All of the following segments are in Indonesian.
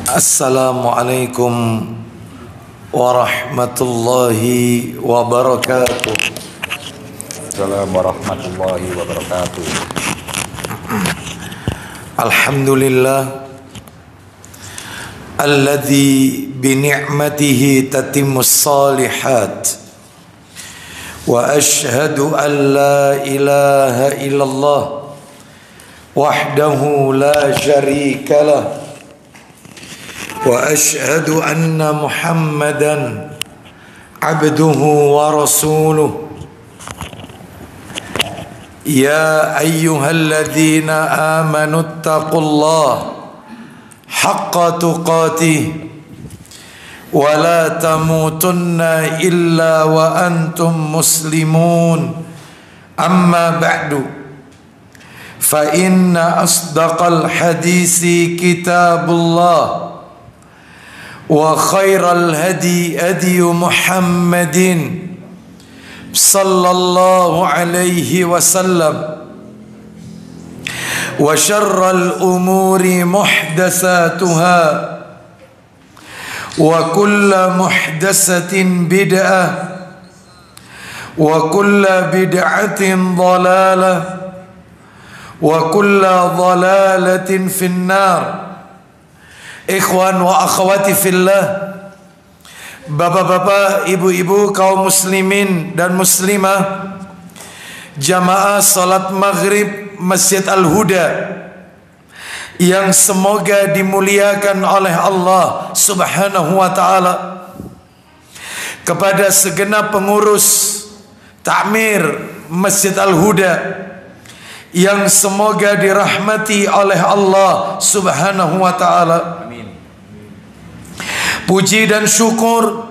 Assalamualaikum warahmatullahi wabarakatuh. Assalamualaikum warahmatullahi wabarakatuh. Alhamdulillah alladzi bi ni'matihi tatimmus shalihat. Wa ashhadu an la ilaha illallah wahdahu la syarika lah. Wa ashhadu anna Muhammadan abduhu wa rasuluh. Ya ayyuhalladzina amanu taqullaha haqqa tuqatih wa la tamutunna illa wa antum muslimun. Amma ba'du, fa inna asdaqal hadisi kitabullah wa khairal hadi hadi Muhammadin sallallahu alaihi wasallam wa syarral umuri muhdatsatuha wa kullu muhdatsatin bid'ah wa kullu bid'atin dhalalah wa kullu dhalalatin finnar. Ikhwan wa akhwati fillah, bapak-bapak, ibu-ibu, kaum muslimin dan muslimah, jamaah salat maghrib Masjid Al-Huda yang semoga dimuliakan oleh Allah subhanahu wa ta'ala, kepada segenap pengurus takmir Masjid Al-Huda yang semoga dirahmati oleh Allah subhanahu wa ta'ala. Puji dan syukur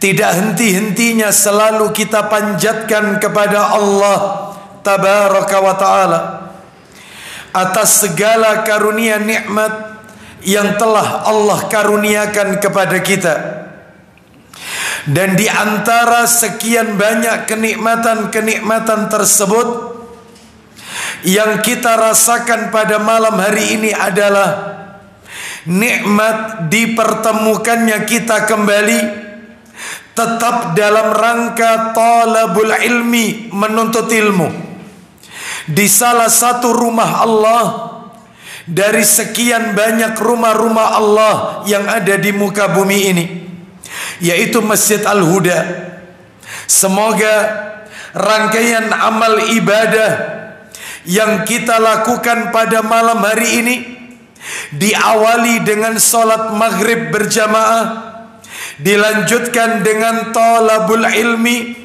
tidak henti-hentinya selalu kita panjatkan kepada Allah tabaraka wa ta'ala atas segala karunia nikmat yang telah Allah karuniakan kepada kita. Dan di antara sekian banyak kenikmatan-kenikmatan tersebut, yang kita rasakan pada malam hari ini adalah nikmat dipertemukannya kita kembali tetap dalam rangka talabul ilmi, menuntut ilmu, di salah satu rumah Allah dari sekian banyak rumah-rumah Allah yang ada di muka bumi ini, yaitu Masjid Al-Huda. Semoga rangkaian amal ibadah yang kita lakukan pada malam hari ini diawali dengan salat maghrib berjamaah, dilanjutkan dengan talabul ilmi,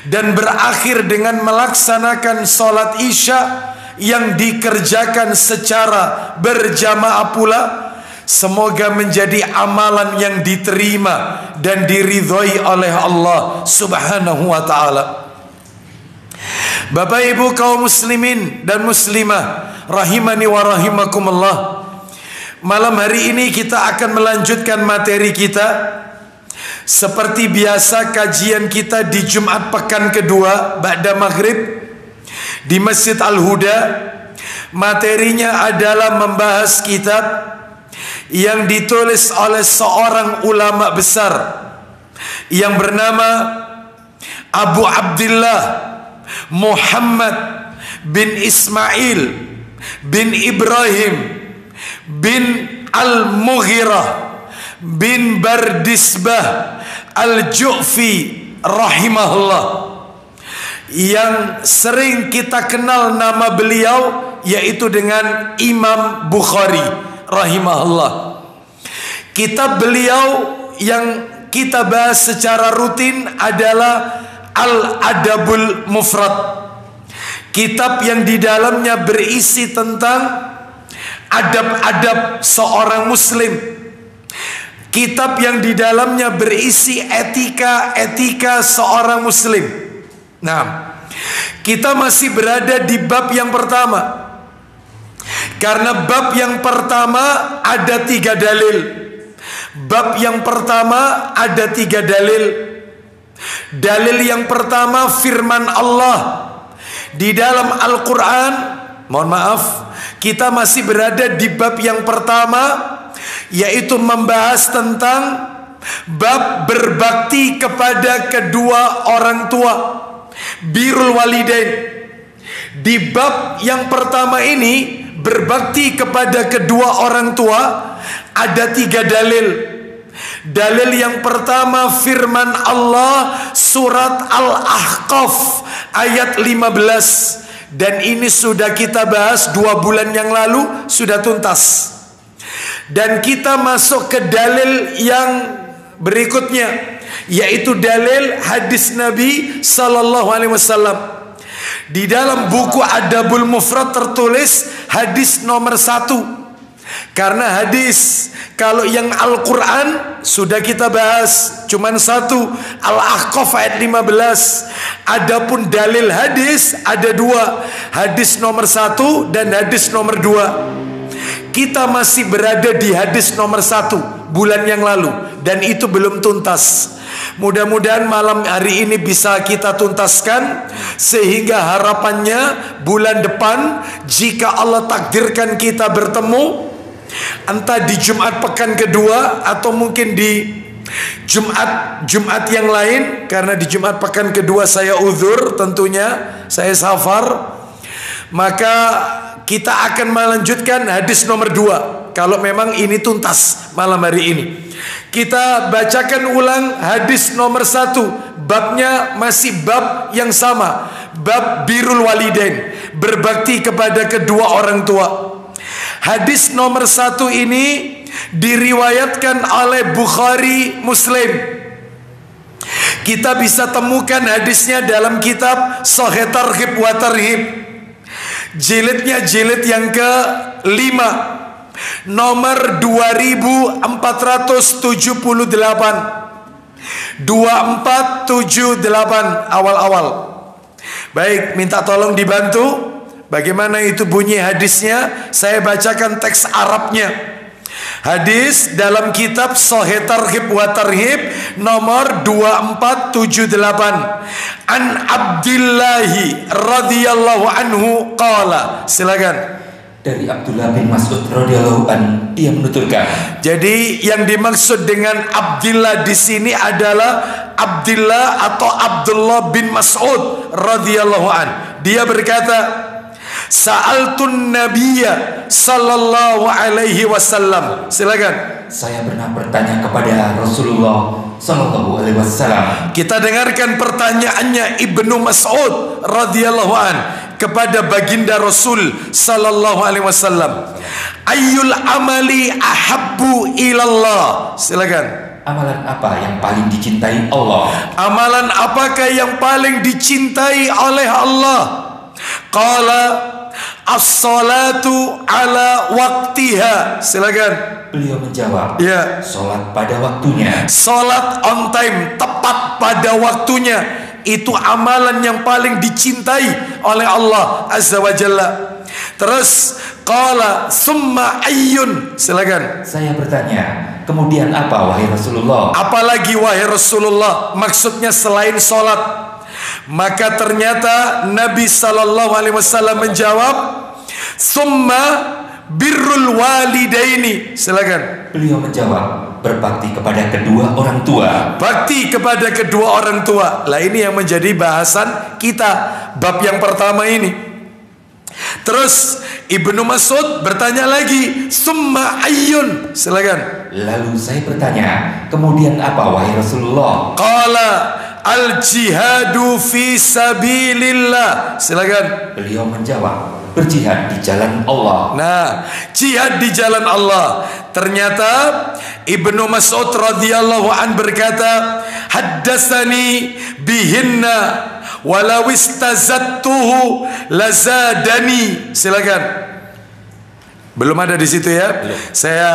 dan berakhir dengan melaksanakan salat isya yang dikerjakan secara berjamaah pula. Semoga menjadi amalan yang diterima dan diridhoi oleh Allah subhanahu wa ta'ala. Bapak ibu kaum muslimin dan muslimah rahimani wa rahimakumullah, malam hari ini kita akan melanjutkan materi kita. Seperti biasa, kajian kita di Jumat pekan kedua ba'da maghrib di Masjid Al-Huda, materinya adalah membahas kitab yang ditulis oleh seorang ulama besar yang bernama Abu Abdullah Muhammad bin Ismail bin Ibrahim bin Al-Mughirah bin Bardisbah Al-Ju'fi rahimahullah, yang sering kita kenal nama beliau yaitu dengan Imam Bukhari rahimahullah. Kitab beliau yang kita bahas secara rutin adalah Al-Adabul Mufrad, kitab yang di dalamnya berisi tentang adab-adab seorang muslim, kitab yang di dalamnya berisi etika-etika seorang muslim. Nah, kita masih berada di bab yang pertama, karena bab yang pertama ada 3 dalil. Bab yang pertama ada 3 dalil. Dalil yang pertama firman Allah di dalam Al-Quran. Mohon maaf, kita masih berada di bab yang pertama, yaitu membahas tentang bab berbakti kepada kedua orang tua, birrul walidain. Di bab yang pertama ini, berbakti kepada kedua orang tua, ada 3 dalil. Dalil yang pertama firman Allah surat Al-Ahqaf ayat 15. Dan ini sudah kita bahas 2 bulan yang lalu, sudah tuntas. Dan kita masuk ke dalil yang berikutnya, yaitu dalil hadis Nabi sallallahu alaihi wasallam. Di dalam buku Adabul Mufrad tertulis hadis nomor 1. Karena hadis, kalau yang Al-Quran sudah kita bahas, cuman 1, Al-Ahqaf ayat 15. Adapun dalil hadis ada 2, hadis nomor 1 dan hadis nomor 2. Kita masih berada di hadis nomor 1 bulan yang lalu, dan itu belum tuntas. Mudah-mudahan malam hari ini bisa kita tuntaskan, sehingga harapannya bulan depan jika Allah takdirkan kita bertemu, entah di Jumat pekan kedua atau mungkin di Jumat yang lain, karena di Jumat pekan kedua saya uzur, tentunya saya safar, maka kita akan melanjutkan hadis nomor 2 kalau memang ini tuntas malam hari ini. Kita bacakan ulang hadis nomor 1. Babnya masih bab yang sama, bab birrul walidain, berbakti kepada kedua orang tua. Hadis nomor 1 ini diriwayatkan oleh Bukhari Muslim. Kita bisa temukan hadisnya dalam kitab Sahih Targhib wa Tarhib, jilidnya jilid yang ke-5, nomor 2478, 2478 awal-awal. Baik, minta tolong dibantu. Bagaimana itu bunyi hadisnya? Saya bacakan teks Arabnya. Hadis dalam kitab Sahih Targhib wa Tarhib nomor 2478, an Abdillahi radhiyallahu anhu qala. Silakan. Dari Abdullah bin Mas'ud radhiyallahu an, dia menuturkan. Jadi yang dimaksud dengan Abdillah di sini adalah Abdillah atau Abdullah bin Mas'ud radhiyallahu an. Dia berkata, Sa'altun Nabiyya sallallahu alaihi wasallam. Silakan. Saya pernah bertanya kepada Rasulullah sallallahu alaihi wasallam. Kita dengarkan pertanyaannya Ibnu Mas'ud radhiyallahu an kepada baginda Rasul sallallahu alaihi wasallam. Ayyul amali ahabbu ilallah. Silakan. Amalan apa yang paling dicintai Allah? Amalan apakah yang paling dicintai oleh Allah? Qala as-salatu ala waktiha. Silakan. Beliau menjawab, ya, salat pada waktunya. Salat on time, tepat pada waktunya, itu amalan yang paling dicintai oleh Allah Azza wa Jalla. Terus qala summa ayyun. Silakan. Saya bertanya, kemudian apa wahai Rasulullah? Apalagi wahai Rasulullah? Maksudnya selain salat. Maka ternyata Nabi sallallahu alaihi wasallam menjawab, summa birrul walidaini. Silakan. Beliau menjawab, berbakti kepada kedua orang tua. Bakti kepada kedua orang tua. Lah ini yang menjadi bahasan kita, bab yang pertama ini. Terus Ibnu Mas'ud bertanya lagi, summa ayyun. Silakan. Lalu saya bertanya, kemudian apa wahai Rasulullah? Qala al-jihadu fi sabilillah. Silakan. Beliau menjawab, berjihad di jalan Allah. Nah, jihad di jalan Allah. Ternyata Ibnu Mas'ud radhiyallahu an berkata, haddatsani bihinna walau istazattuhu lazadani. Silakan. Belum ada di situ ya. Belum. Saya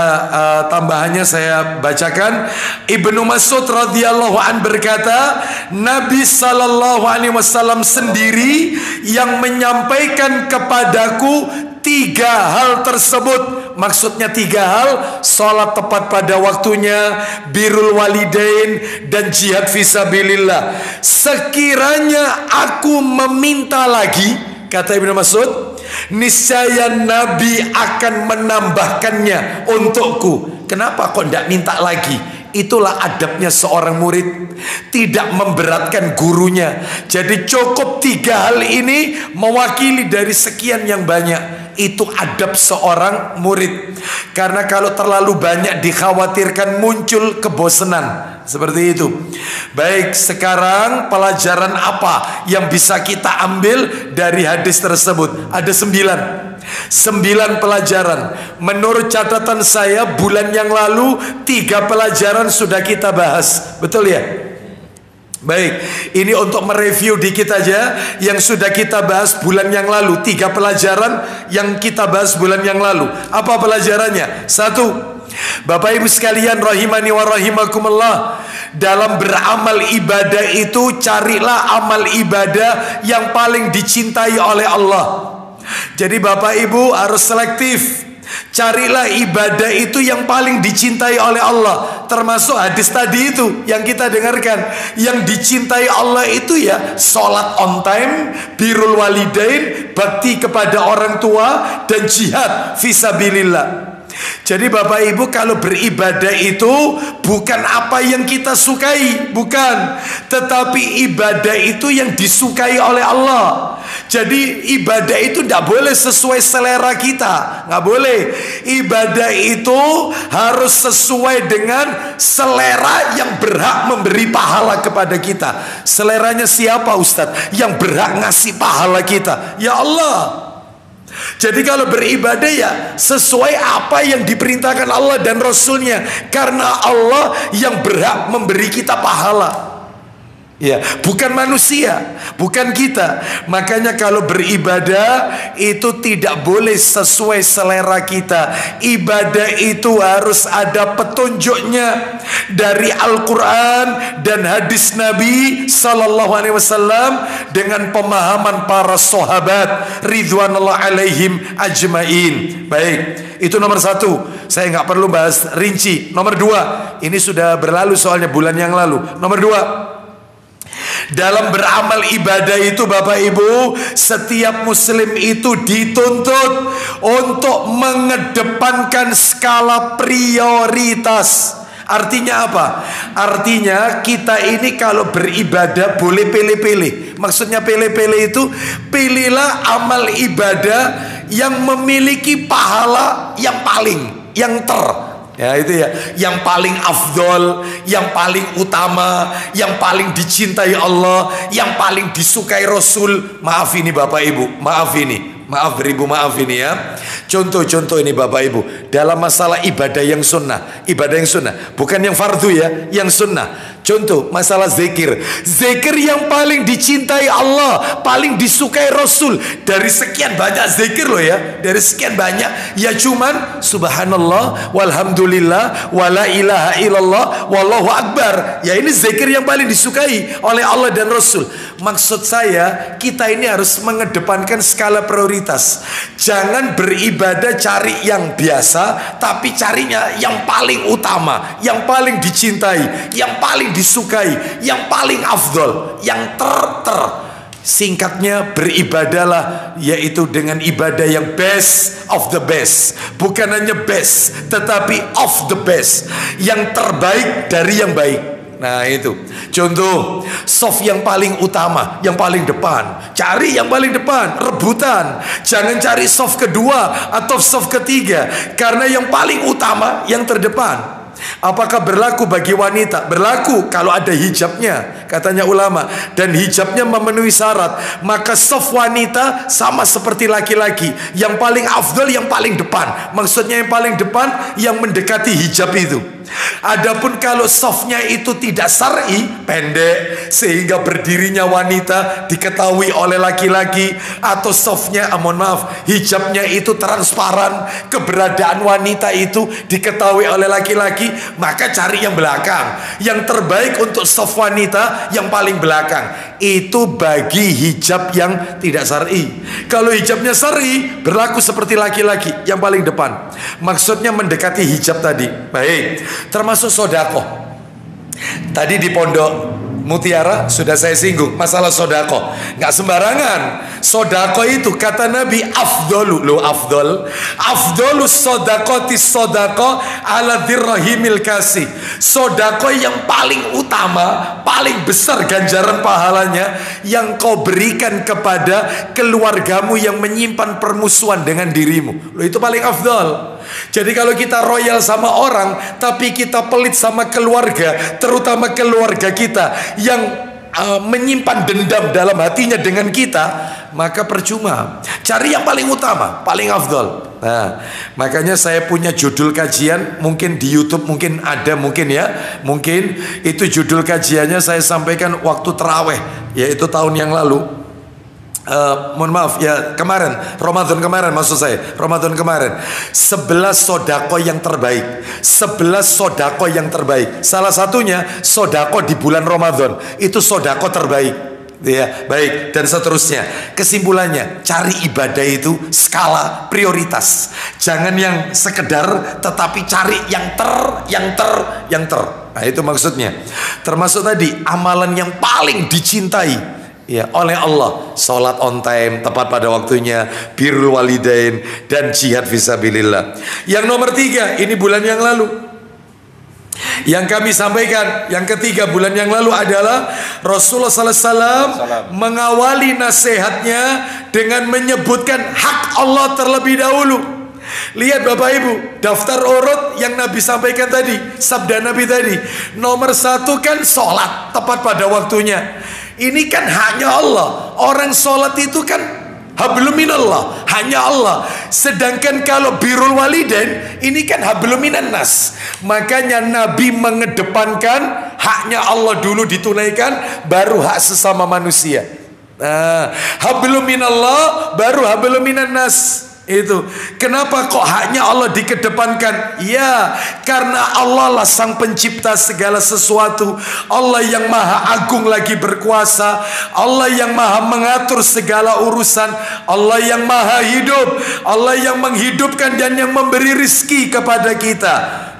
tambahannya saya bacakan. Ibnu Mas'ud radhiyallahu an berkata, Nabi sallallahu alaihi wasallam sendiri yang menyampaikan kepadaku 3 hal tersebut. Maksudnya 3 hal: salat tepat pada waktunya, birrul walidain, dan jihad fisabilillah. Sekiranya aku meminta lagi, kata Ibnu Mas'ud, niscaya Nabi akan menambahkannya untukku. kenapa kok tidak minta lagi? Itulah adabnya seorang murid, tidak memberatkan gurunya. Jadi cukup 3 hal ini mewakili dari sekian yang banyak. Itu adab seorang murid. Karena kalau terlalu banyak dikhawatirkan muncul kebosanan. Seperti itu. Baik, sekarang pelajaran apa yang bisa kita ambil dari hadis tersebut? Ada 9 pelajaran. Menurut catatan saya, bulan yang lalu 3 pelajaran sudah kita bahas. Betul ya? Baik, ini untuk mereview dikit aja yang sudah kita bahas bulan yang lalu. 3 pelajaran yang kita bahas bulan yang lalu. Apa pelajarannya? 1, Bapak Ibu sekalian rahimani wa rahimakumullah, dalam beramal ibadah itu carilah amal ibadah yang paling dicintai oleh Allah. Jadi Bapak Ibu harus selektif. Carilah ibadah itu yang paling dicintai oleh Allah. Termasuk hadis tadi itu yang kita dengarkan. Yang dicintai Allah itu ya sholat on time, birrul walidain, bakti kepada orang tua, dan jihad fisabilillah. Jadi Bapak Ibu kalau beribadah itu bukan apa yang kita sukai, bukan, tetapi ibadah itu yang disukai oleh Allah. Jadi ibadah itu tidak boleh sesuai selera kita, nggak boleh. Ibadah itu harus sesuai dengan selera yang berhak memberi pahala kepada kita. Seleranya siapa Ustadz? Yang berhak ngasih pahala kita, ya Allah. Jadi kalau beribadah ya sesuai apa yang diperintahkan Allah dan Rasulnya. Karena Allah yang berhak memberi kita pahala, ya, bukan manusia, bukan kita. Makanya kalau beribadah itu tidak boleh sesuai selera kita. Ibadah itu harus ada petunjuknya dari Al-Quran dan hadis Nabi Sallallahu Alaihi Wasallam dengan pemahaman para sahabat ridwanullah alaihim ajmain. Baik, itu nomor 1. Saya nggak perlu bahas rinci. Nomor 2, ini sudah berlalu soalnya bulan yang lalu. Nomor 2, dalam beramal ibadah itu Bapak Ibu, setiap muslim itu dituntut untuk mengedepankan skala prioritas. Artinya apa? Artinya kita ini kalau beribadah boleh pilih-pilih. Maksudnya pilih-pilih itu, pilihlah amal ibadah yang memiliki pahala yang paling, ya itu ya, yang paling afdol, yang paling utama, yang paling dicintai Allah, yang paling disukai Rasul. Maaf ini Bapak Ibu, maaf beribu, maaf ini ya. Contoh ini Bapak Ibu, dalam masalah ibadah yang sunnah, bukan yang fardu ya, yang sunnah. Contoh masalah zikir yang paling dicintai Allah, paling disukai Rasul. Dari sekian banyak zikir loh ya, dari sekian banyak, ya cuman subhanallah walhamdulillah wala ilaha illallah wallahu akbar. Ya ini zikir yang paling disukai oleh Allah dan Rasul. Maksud saya, kita ini harus mengedepankan skala prioritas. Jangan beribadah cari yang biasa, tapi carinya yang paling utama, yang paling dicintai, yang paling disukai, yang paling afdol, yang Singkatnya, beribadahlah yaitu dengan ibadah yang best of the best. Bukan hanya best, tetapi of the best, yang terbaik dari yang baik. Nah itu contoh, soft yang paling utama, yang paling depan. Cari yang paling depan, rebutan. Jangan cari soft kedua atau soft ketiga, karena yang paling utama yang terdepan. Apakah berlaku bagi wanita? Berlaku kalau ada hijabnya, katanya ulama, dan hijabnya memenuhi syarat. Maka soft wanita sama seperti laki-laki, yang paling afdal yang paling depan. Maksudnya yang paling depan yang mendekati hijab itu. Adapun kalau softnya itu tidak syar'i, pendek sehingga berdirinya wanita diketahui oleh laki-laki, atau softnya, mohon maaf, hijabnya itu transparan, keberadaan wanita itu diketahui oleh laki-laki, maka cari yang belakang. Yang terbaik untuk soft wanita yang paling belakang. Itu bagi hijab yang tidak syar'i. Kalau hijabnya syar'i, berlaku seperti laki-laki, yang paling depan. Maksudnya mendekati hijab tadi. Baik, termasuk sodakoh. Tadi di pondok Mutiara sudah saya singgung, masalah sodako nggak sembarangan. Sodako itu kata Nabi afdolus sodakotis sodako ala dirrahimil kasih. Sodako yang paling utama, paling besar ganjaran pahalanya yang kau berikan kepada keluargamu yang menyimpan permusuhan dengan dirimu. Itu paling afdol. Jadi kalau kita royal sama orang tapi kita pelit sama keluarga, terutama keluarga kita yang menyimpan dendam dalam hatinya dengan kita, maka percuma. Cari yang paling utama, paling afdol. Nah, makanya saya punya judul kajian, mungkin di YouTube mungkin ada, mungkin itu judul kajiannya saya sampaikan waktu terawih, yaitu tahun yang lalu. Mohon maaf ya, kemarin Ramadan kemarin, maksud saya Ramadan kemarin, 11 sodako yang terbaik, 11 sodako yang terbaik. Salah satunya sodako di bulan Ramadan, itu sodako terbaik ya, baik, dan seterusnya. Kesimpulannya, cari ibadah itu skala prioritas, jangan yang sekedar, tetapi cari yang ter. Nah itu maksudnya. Termasuk tadi amalan yang paling dicintai ya oleh Allah, sholat on time, tepat pada waktunya, birrul walidain, dan jihad fisabilillah. Yang nomor 3, ini bulan yang lalu yang kami sampaikan, yang ketiga bulan yang lalu adalah Rasulullah SAW mengawali nasihatnya dengan menyebutkan hak Allah terlebih dahulu. Lihat Bapak Ibu, daftar urut yang Nabi sampaikan tadi, sabda Nabi tadi, nomor 1 kan sholat tepat pada waktunya. Ini kan hanya Allah. Orang sholat itu kan hablum minallah, hanya Allah. Sedangkan kalau birrul walidain, ini kan hablum minan nas. Makanya Nabi mengedepankan haknya Allah dulu ditunaikan, baru hak sesama manusia. Nah, hablum minallah baru hablum minan nas. Itu kenapa kok haknya Allah dikedepankan? Ya, karena Allah lah sang pencipta segala sesuatu, Allah yang maha agung lagi berkuasa, Allah yang maha mengatur segala urusan, Allah yang maha hidup, Allah yang menghidupkan dan yang memberi rizki kepada kita.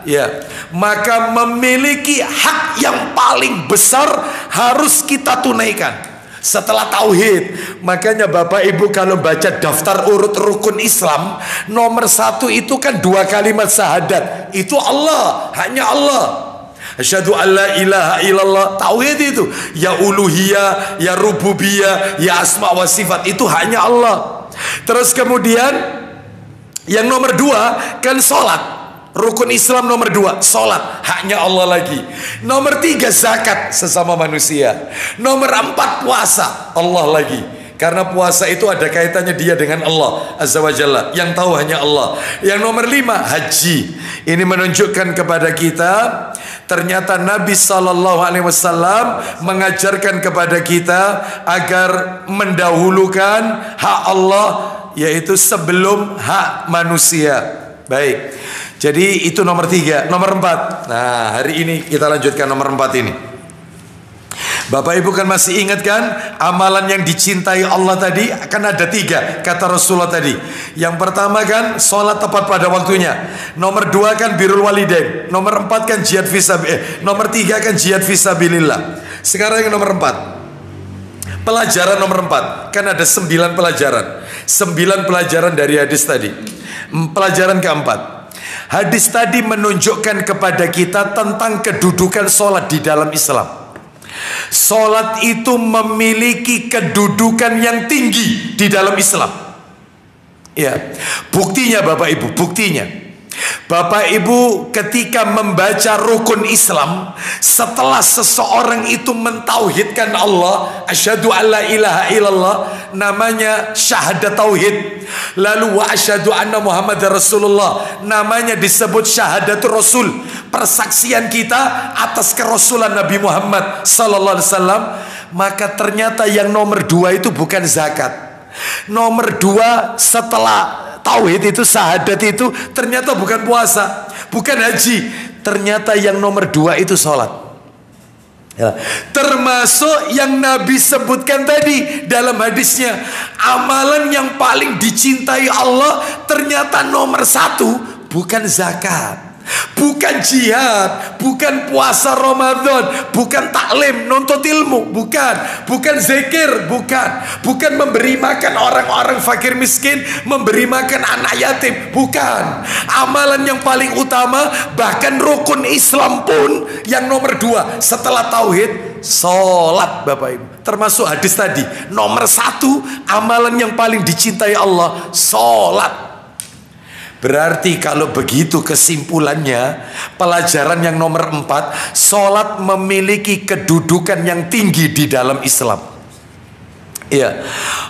Ya, maka memiliki hak yang paling besar harus kita tunaikan setelah tauhid. Makanya Bapak Ibu kalau baca daftar urut rukun Islam, nomor 1 itu kan 2 kalimat syahadat. Itu Allah, hanya Allah. Asyhadu an la ilaha illallah, tauhid itu. Ya uluhiyah, ya rububiyah, ya asma wa sifat, itu hanya Allah. Terus kemudian yang nomor 2 kan sholat. Rukun Islam nomor 2, sholat, haknya Allah lagi. Nomor 3 zakat, sesama manusia. Nomor 4 puasa, Allah lagi. Karena puasa itu ada kaitannya dia dengan Allah Azza wa Jalla, yang tahu hanya Allah. Yang nomor 5 haji. Ini menunjukkan kepada kita ternyata Nabi SAW mengajarkan kepada kita agar mendahulukan hak Allah, yaitu sebelum hak manusia. Baik, jadi itu nomor 3. Nomor 4, nah hari ini kita lanjutkan nomor 4 ini. Bapak Ibu kan masih ingat kan amalan yang dicintai Allah tadi? Kan ada 3 kata Rasulullah tadi. Yang pertama kan sholat tepat pada waktunya. Nomor 2 kan birrul walidain. Nomor 4 kan jihad fisabilillah. Nomor 3 kan jihad fisabilillah. Sekarang yang nomor 4, pelajaran nomor 4. Kan ada 9 pelajaran. 9 pelajaran dari hadis tadi. Pelajaran keempat, hadis tadi menunjukkan kepada kita tentang kedudukan sholat di dalam Islam. Sholat itu memiliki kedudukan yang tinggi di dalam Islam. Ya, buktinya Bapak Ibu, buktinya Bapak Ibu ketika membaca rukun Islam, setelah seseorang itu mentauhidkan Allah, asyhadu alla ilaha illallah, namanya syahadat tauhid. Lalu wa asyhadu anna Muhammadar Rasulullah, namanya disebut syahadatul Rasul, persaksian kita atas kerasulan Nabi Muhammad sallallahu alaihi wasallam. Maka ternyata yang nomor 2 itu bukan zakat. Nomor 2 setelah tauhid itu, syahadat itu, ternyata bukan puasa, bukan haji. Ternyata yang nomor 2 itu sholat ya. Termasuk yang Nabi sebutkan tadi dalam hadisnya, amalan yang paling dicintai Allah, ternyata nomor 1 bukan zakat, bukan jihad, bukan puasa Ramadan, bukan taklim, nuntut ilmu, bukan zikir, bukan memberi makan orang-orang fakir miskin, memberi makan anak yatim, bukan. Amalan yang paling utama, bahkan rukun Islam pun yang nomor 2 setelah tauhid, sholat, Bapak Ibu. Termasuk hadis tadi, nomor 1 amalan yang paling dicintai Allah, sholat. Berarti kalau begitu kesimpulannya, pelajaran yang nomor 4, sholat memiliki kedudukan yang tinggi di dalam Islam. Ya,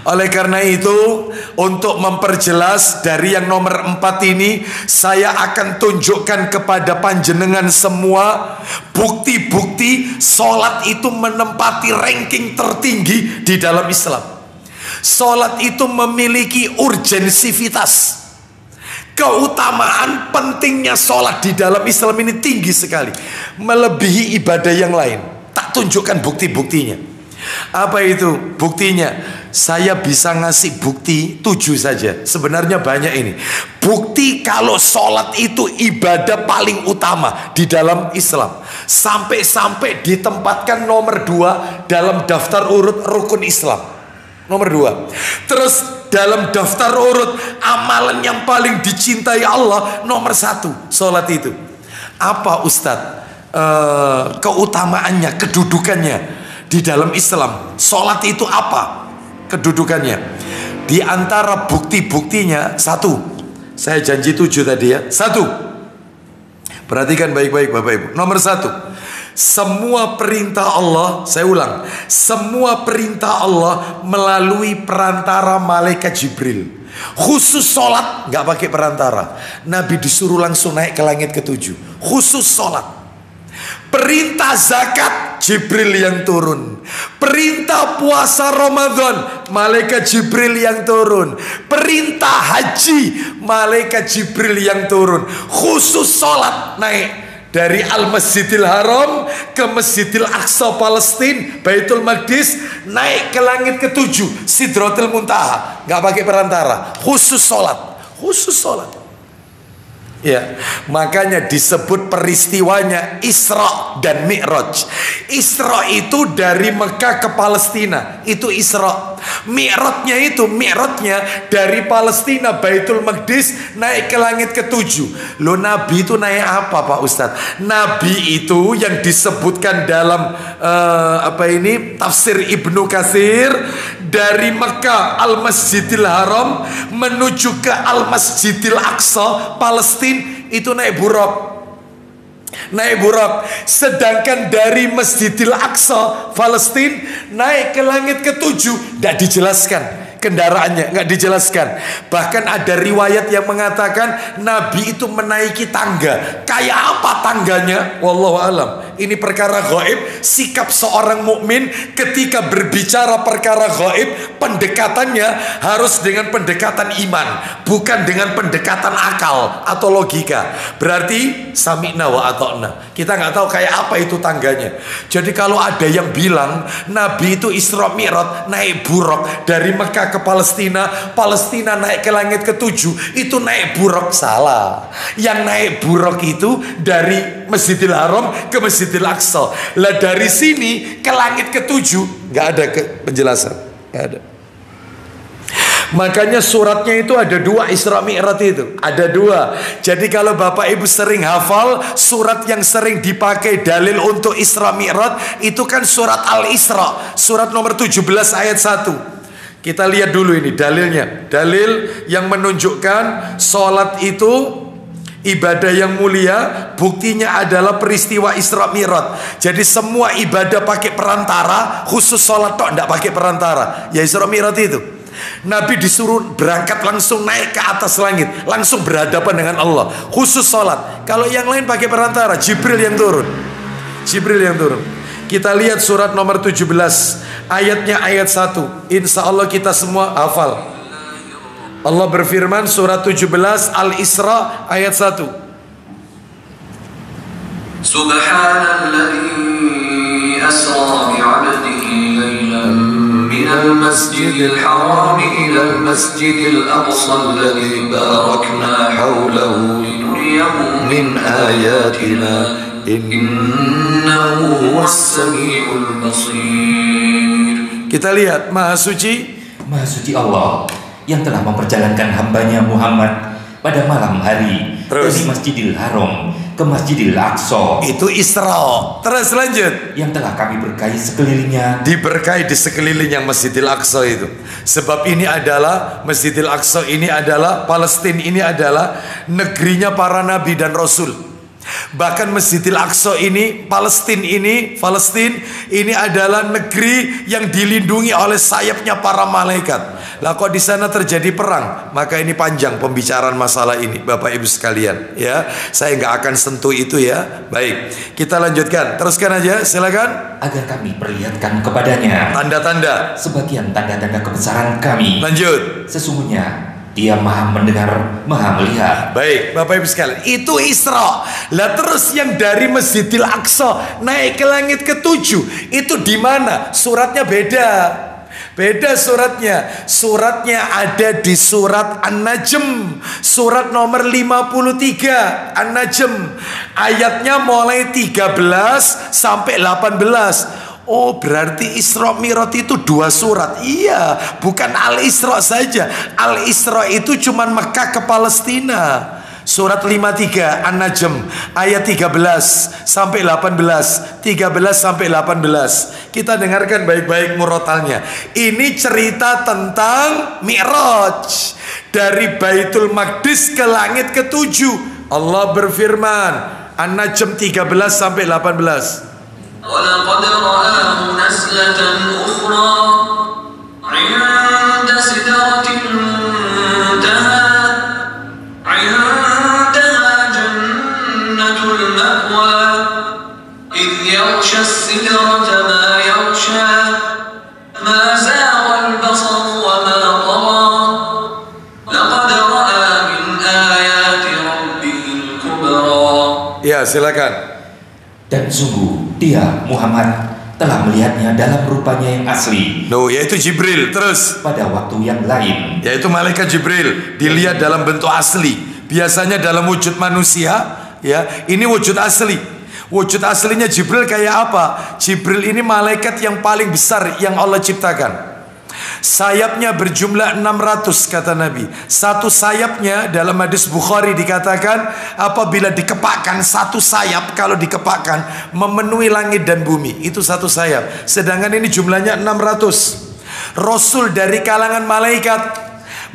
oleh karena itu, untuk memperjelas dari yang nomor 4 ini, saya akan tunjukkan kepada panjenengan semua bukti-bukti sholat itu menempati ranking tertinggi di dalam Islam. Sholat itu memiliki urgensivitas. Keutamaan pentingnya sholat di dalam Islam ini tinggi sekali, melebihi ibadah yang lain. Tak tunjukkan bukti-buktinya. Apa itu buktinya? Saya bisa ngasih bukti 7 saja. Sebenarnya banyak ini bukti kalau sholat itu ibadah paling utama di dalam Islam, sampai-sampai ditempatkan nomor 2 dalam daftar urut rukun Islam. Nomor 2. Terus dalam daftar urut amalan yang paling dicintai Allah, nomor 1 sholat itu. Apa Ustadz keutamaannya, kedudukannya di dalam Islam? Sholat itu apa kedudukannya? Di antara bukti-buktinya, 1, saya janji 7 tadi ya. 1, perhatikan baik-baik Bapak Ibu. Nomor 1, semua perintah Allah, saya ulang, semua perintah Allah melalui perantara malaikat Jibril. Khusus sholat nggak pakai perantara. Nabi disuruh langsung naik ke langit ke-7. Khusus sholat. Perintah zakat, Jibril yang turun. Perintah puasa Ramadan, malaikat Jibril yang turun. Perintah haji, malaikat Jibril yang turun. Khusus sholat naik dari Al-Masjidil Haram ke Masjidil Aqsa Palestina, Baitul Maqdis, naik ke langit ke-7, Sidratul Muntaha, nggak pakai perantara, khusus sholat, khusus sholat. Ya, makanya disebut peristiwanya Isra dan Mi'raj. Isra itu dari Mekah ke Palestina, itu Isra. Mi'rajnya dari Palestina Baitul Maqdis naik ke langit ke-7. Loh, Nabi itu naik apa Pak Ustadz? Nabi itu yang disebutkan dalam tafsir Ibnu Katsir, dari Mekah Al-Masjidil Haram menuju ke Al-Masjidil Aqsa Palestina, itu naik buraq. Naik buraq. Sedangkan dari Masjidil Aqsa Palestina naik ke langit ke-7 tidak dijelaskan kendaraannya, nggak dijelaskan. Bahkan ada riwayat yang mengatakan Nabi itu menaiki tangga. Kayak apa tangganya? Wallahu alam. Ini perkara gaib. Sikap seorang mukmin ketika berbicara perkara gaib, pendekatannya harus dengan pendekatan iman, bukan dengan pendekatan akal atau logika. Berarti sami'na wa ata'na. Kita nggak tahu kayak apa itu tangganya. Jadi kalau ada yang bilang Nabi itu Isra Mi'raj naik buraq dari Mekah ke Palestina, Palestina naik ke langit ke-7, itu naik buraq, salah. Yang naik buraq itu dari Masjidil Haram ke Masjidil Aqsa. Lah dari sini ke langit ke-7 nggak ada penjelasan, nggak ada. Makanya suratnya itu ada 2, Isra Mi'raj itu ada 2. Jadi kalau Bapak Ibu sering hafal, surat yang sering dipakai dalil untuk Isra Mi'raj itu kan surat Al-Isra, surat nomor 17 ayat 1. Kita lihat dulu ini dalilnya. Dalil yang menunjukkan sholat itu ibadah yang mulia, buktinya adalah peristiwa Isra Mi'raj. Jadi semua ibadah pakai perantara, khusus sholat tok tidak pakai perantara. Ya Isra Mi'raj itu. Nabi disuruh berangkat langsung naik ke atas langit, langsung berhadapan dengan Allah, khusus sholat. Kalau yang lain pakai perantara, Jibril yang turun. Jibril yang turun. Kita lihat surat nomor 17, ayatnya ayat 1. Insya Allah kita semua hafal. Allah berfirman, surat 17 Al-Isra ayat 1. Subhanalladzi asra bi'abdihi laylan minal masjidil haram ilal masjidil aqsa alladzi barakna hawlahu linuriyahu min ayatina innahu was-sami'ul basir. Kita lihat Maha Suci Allah yang telah memperjalankan hambanya Muhammad pada malam hari dari Masjidil Haram ke Masjidil Aqsa. Itu Isra. Terus lanjut. Yang telah kami berkahi sekelilingnya. Diberkahi di sekeliling yang Masjidil Aqsa itu. Sebab ini adalah Masjidil Aqsa ini adalah Palestina, ini adalah negerinya para nabi dan rasul. Bahkan Masjidil Aqsa ini, Palestina ini adalah negeri yang dilindungi oleh sayapnya para malaikat. Lah kok di sana terjadi perang? Maka ini panjang pembicaraan masalah ini, Bapak Ibu sekalian. Ya, saya nggak akan sentuh itu ya. Baik, kita lanjutkan. Teruskan aja, silakan. Agar kami perlihatkan kepadanya tanda-tanda, sebagian tanda-tanda kebesaran kami. Lanjut. Sesungguhnya Dia Maha mendengar, Maha melihat. Baik, Bapak Ibu sekalian, itu Isra. Lah terus yang dari Masjidil Aqsa naik ke langit ke-7 itu di mana? Suratnya beda. Beda suratnya. Suratnya ada di surat An-Najm, surat nomor 53 An-Najm. Ayatnya mulai 13 sampai 18. Oh, berarti Isra Mi'raj itu 2 surat. Iya, bukan Al-Isra saja. Al-Isra itu cuman Mekah ke Palestina. Surat 53 An-Najm ayat 13 sampai 18. 13 sampai 18. Kita dengarkan baik-baik murotalnya. Ini cerita tentang Mi'raj dari Baitul Maqdis ke langit ke-7. Allah berfirman, An-Najm 13 sampai 18. وَلَقَدْ رَآهُ نَزْلَةً أُخْرَى عِندَ سِدْرَةِ الْمُنتَهَى عِندَهَا جَنَّةُ الْمَأْوَى إِذْ يَغْشَى السِّدْرَةَ مَا يَغْشَى مَا زَاغَ الْبَصَرُ وَمَا طَغَى لَقَدْ رَأَى مِنْ آيَاتِ رَبِّهِ الْكُبْرَى. Ya, silakan. Dan sungguh dia Muhammad telah melihatnya dalam rupanya yang asli. Yaitu Jibril. Terus pada waktu yang lain, yaitu malaikat Jibril dilihat dalam bentuk asli. Biasanya dalam wujud manusia, ya. Ini wujud asli. Wujud aslinya Jibril kayak apa? Jibril ini malaikat yang paling besar yang Allah ciptakan. Sayapnya berjumlah 600 kata Nabi. Satu sayapnya dalam hadis Bukhari dikatakan apabila dikepakkan satu sayap, kalau dikepakkan memenuhi langit dan bumi. Itu satu sayap. Sedangkan ini jumlahnya 600. Rasul dari kalangan malaikat.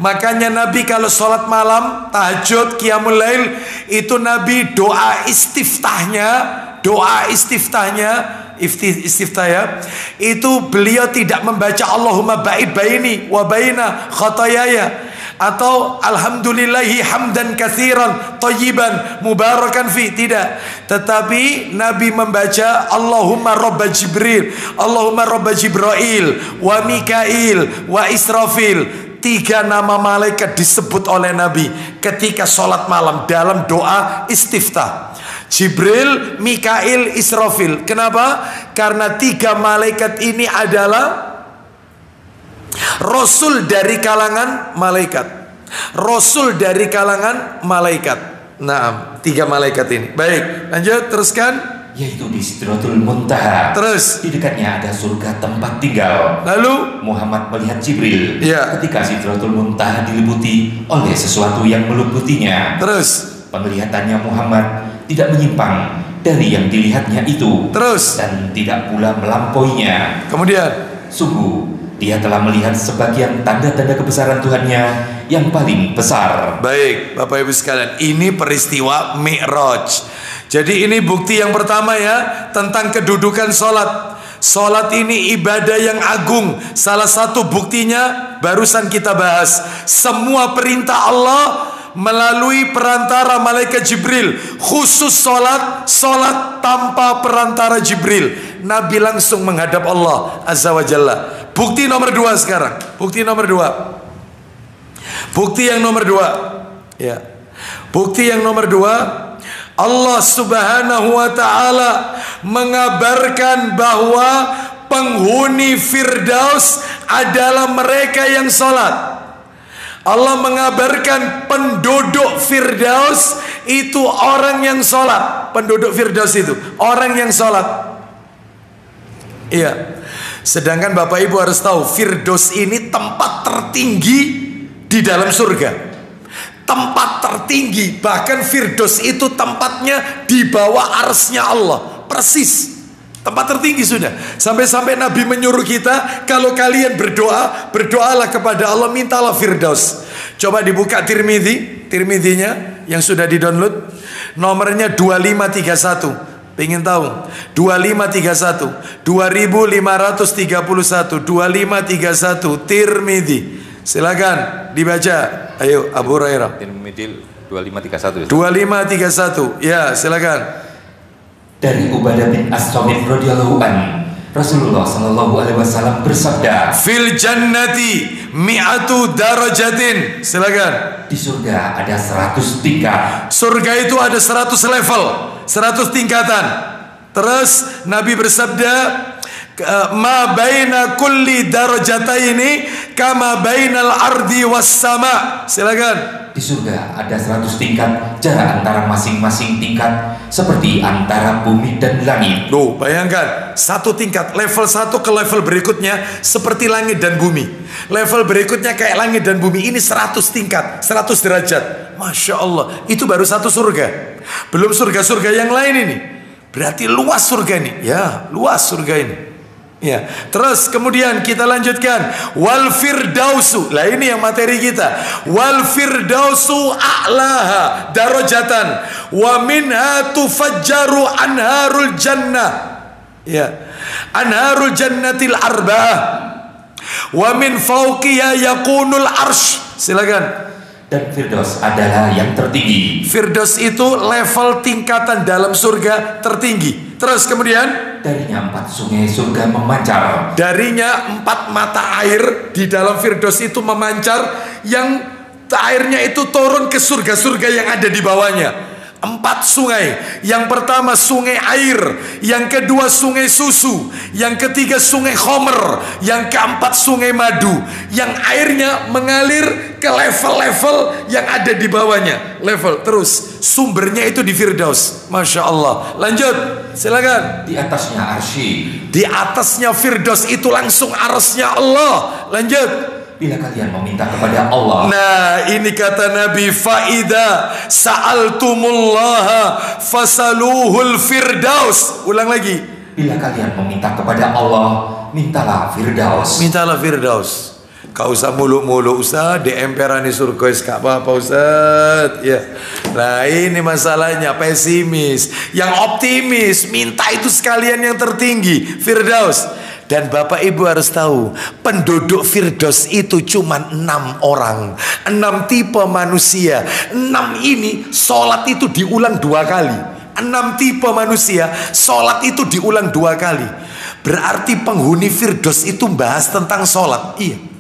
Makanya Nabi kalau sholat malam, tahajud, qiyamul lail, itu Nabi doa istiftahnya istiftah itu beliau tidak membaca Allahumma ba'id baini wa baina khatayaya atau alhamdulillahi hamdan katsiran thayyiban mubarakan fi, tidak, tetapi Nabi membaca Allahumma robba Jibril, Allahumma robba Jibrail wa Mikail wa Israfil. 3 nama malaikat disebut oleh Nabi ketika sholat malam dalam doa istiftah. Jibril, Mikail, Israfil. Kenapa? Karena 3 malaikat ini adalah Rasul dari kalangan malaikat. Rasul dari kalangan malaikat. Nah, 3 malaikat ini. Baik, lanjut, teruskan. Yaitu di Sidratul Muntaha. Terus di dekatnya ada surga tempat tinggal. Lalu Muhammad melihat Jibril ketika Sidratul Muntaha diliputi oleh sesuatu yang meliputinya. Terus penglihatannya Muhammad tidak menyimpang dari yang dilihatnya itu. Terus dan tidak pula melampauinya. Kemudian sungguh dia telah melihat sebagian tanda-tanda kebesaran Tuhannya yang paling besar. Baik, Bapak Ibu sekalian, ini peristiwa Mi'raj. Jadi ini bukti yang pertama ya, tentang kedudukan sholat. Sholat ini ibadah yang agung. Salah satu buktinya barusan kita bahas. Semua perintah Allah melalui perantara malaikat Jibril. Khusus sholat tanpa perantara Jibril. Nabi langsung menghadap Allah Azza wa Jalla. Bukti nomor 2 sekarang. Bukti nomor 2. Bukti yang nomor 2. Ya. Bukti yang nomor 2. Allah Subhanahu wa ta'ala mengabarkan bahwa penghuni Firdaus adalah mereka yang sholat. Allah mengabarkan penduduk Firdaus itu orang yang sholat. Penduduk Firdaus itu orang yang sholat. Iya. Sedangkan Bapak Ibu harus tahu, Firdaus ini tempat tertinggi di dalam surga. Tempat tertinggi, bahkan Firdaus itu tempatnya di bawah arsy Allah, persis tempat tertinggi sudah. Sampai-sampai Nabi menyuruh kita, kalau kalian berdoa, berdoalah kepada Allah, mintalah Firdaus. Coba dibuka Tirmidzi-nya yang sudah di-download, nomornya 2531. Pengen tahu? 2531 2531 2531 Tirmidzi. Silakan dibaca. Ayo Abu Hurairah. Tirmidzi 2531. 2531. Ya, silakan. Dari Ubadah bin As-Samit radhiyallahu anhu, Rasulullah sallallahu alaihi wasallam bersabda, Fil jannati mi'atu darajatin. Silakan. di surga ada 100 tingkat. Surga itu ada 100 level, 100 tingkatan. Terus Nabi bersabda, ma baina kulli darajataini kama bainal ardi was sama. Silakan. Di surga ada 100 tingkat, jarak antara masing-masing tingkat seperti antara bumi dan langit. Loh, bayangkan, satu tingkat, level 1 ke level berikutnya seperti langit dan bumi. Level berikutnya kayak langit dan bumi. Ini 100 tingkat, 100 derajat. Masya Allah, itu baru satu surga. Belum surga-surga yang lain ini. Berarti luas surga ini. Ya, luas surga ini. Ya, terus kemudian kita lanjutkan, wal firdausu. Lah ini yang materi kita. Wal firdausu a'laha darajatan wa minha tufajjaru anharul jannah. Ya. Anharul jannatil arba'ah. Wa min fawqiha yakunul arsh. Silakan. Dan Firdaus adalah yang tertinggi. Firdaus itu level tingkatan dalam surga tertinggi. Terus kemudian darinya 4 sungai surga memancar. Darinya 4 mata air di dalam Firdaus itu memancar, yang airnya itu turun ke surga-surga yang ada di bawahnya. 4 sungai. Yang pertama sungai air, yang kedua sungai susu, yang ketiga sungai khomer, yang keempat sungai madu, yang airnya mengalir ke level-level yang ada di bawahnya. Level terus, sumbernya itu di Firdaus. Masya Allah. Lanjut, silakan. Di atasnya arsy. Di atasnya Firdaus itu langsung arsy Allah. Lanjut. Bila kalian meminta kepada Allah. Nah, ini kata Nabi, faida sa'altumullaha fasaluhul firdaus. Ulang lagi. Bila kalian meminta kepada Allah, mintalah Firdaus. Mintalah Firdaus. Kau usah mulu-mulu Ustaz, di emperani surga gak apa-apa Ustaz. Ya. Nah, ini masalahnya pesimis. Yang optimis, minta itu sekalian yang tertinggi, Firdaus. Dan Bapak Ibu harus tahu, penduduk Firdaus itu cuma 6 orang, 6 tipe manusia. 6 ini sholat itu diulang 2 kali. 6 tipe manusia, sholat itu diulang 2 kali. Berarti penghuni Firdaus itu bahas tentang sholat. Iya.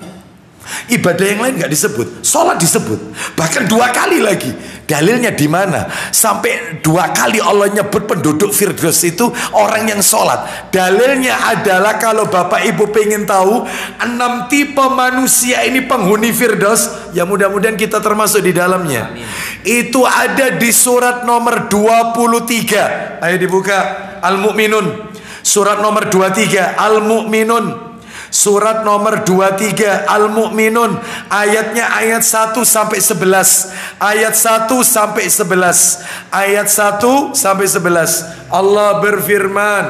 Ibadah yang lain nggak disebut, sholat disebut, bahkan 2 kali lagi. Dalilnya di mana? Sampai 2 kali Allah nyebut penduduk Firdaus itu orang yang sholat. Dalilnya adalah kalau Bapak Ibu pengen tahu 6 tipe manusia ini penghuni Firdaus, ya mudah-mudahan kita termasuk di dalamnya. Amin. Itu ada di surat nomor 23. Ayo dibuka Al-Mu'minun. Surat nomor 23 Al-Mu'minun. Surat nomor 23 Al-Mu'minun, ayatnya ayat 1 sampai 11. Ayat 1 sampai 11. Ayat 1 sampai 11. Allah berfirman.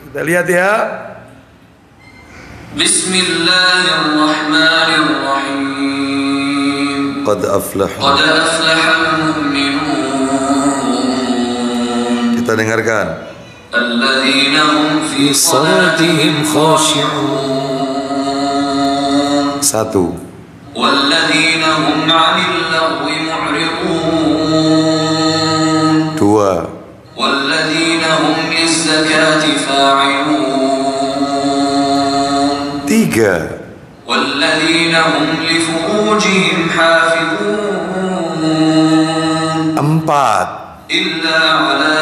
Kita lihat ya. Bismillahirrahmanirrahim. Qad aflahal mu'minun. Kita dengarkan. Alladzina hum fi salatihim khashi'un. 1. Walladzina hum 'anil lagwi mu'ridun. 2. Walladzina hum lizzakati fa'ilun. 3. Walladzina hum li furujihim hafizun. 4. Illa 'ala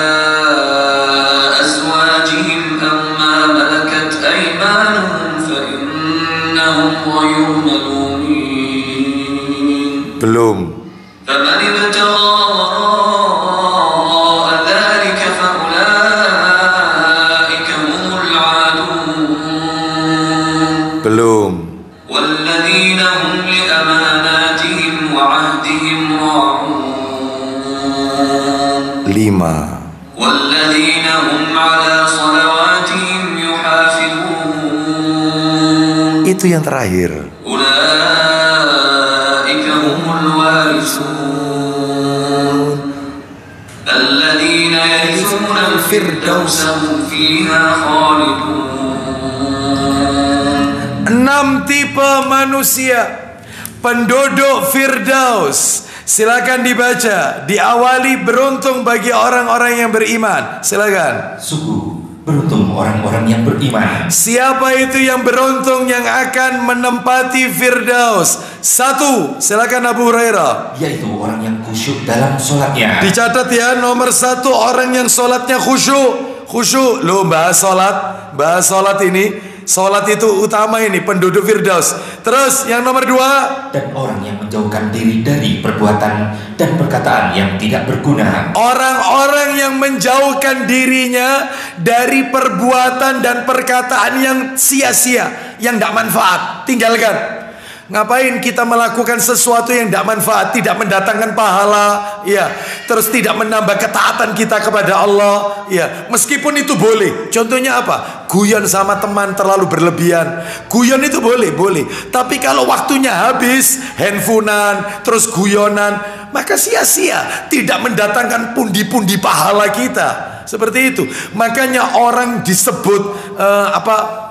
azwajihim aw ma malakat aymanuhum fa innahum ghayru malumin. Belum. فمن ابتغى 5. والذين هم على صلواتهم يحافظون. Itu yang terakhir. أولئك هم الوارثون الذين يرثون الفردوس هم فيها خالدون. 6 tipe manusia penduduk Firdaus. Silakan dibaca. Diawali beruntung bagi orang-orang yang beriman. Silakan. Sungguh beruntung orang-orang yang beriman. Siapa itu yang beruntung yang akan menempati Firdaus? 1. Silakan Abu Hurairah. Yaitu orang yang khusyuk dalam sholatnya. Dicatat ya, nomor 1 orang yang sholatnya khusyuk. Khusyuk. Loh, bahas sholat ini. Sholat itu utama ini, penduduk Firdaus. Terus yang nomor 2. Dan orang yang menjauhkan diri dari perbuatan dan perkataan yang tidak berguna. Orang-orang yang menjauhkan dirinya dari perbuatan dan perkataan yang sia-sia, yang tidak manfaat. Tinggalkan. Ngapain kita melakukan sesuatu yang tidak manfaat, tidak mendatangkan pahala, ya, terus tidak menambah ketaatan kita kepada Allah, ya, meskipun itu boleh. Contohnya apa? Guyon sama teman terlalu berlebihan. Guyon itu boleh. Tapi kalau waktunya habis, handphonean, terus guyonan, maka sia-sia, tidak mendatangkan pundi-pundi pahala kita. Seperti itu. Makanya orang disebut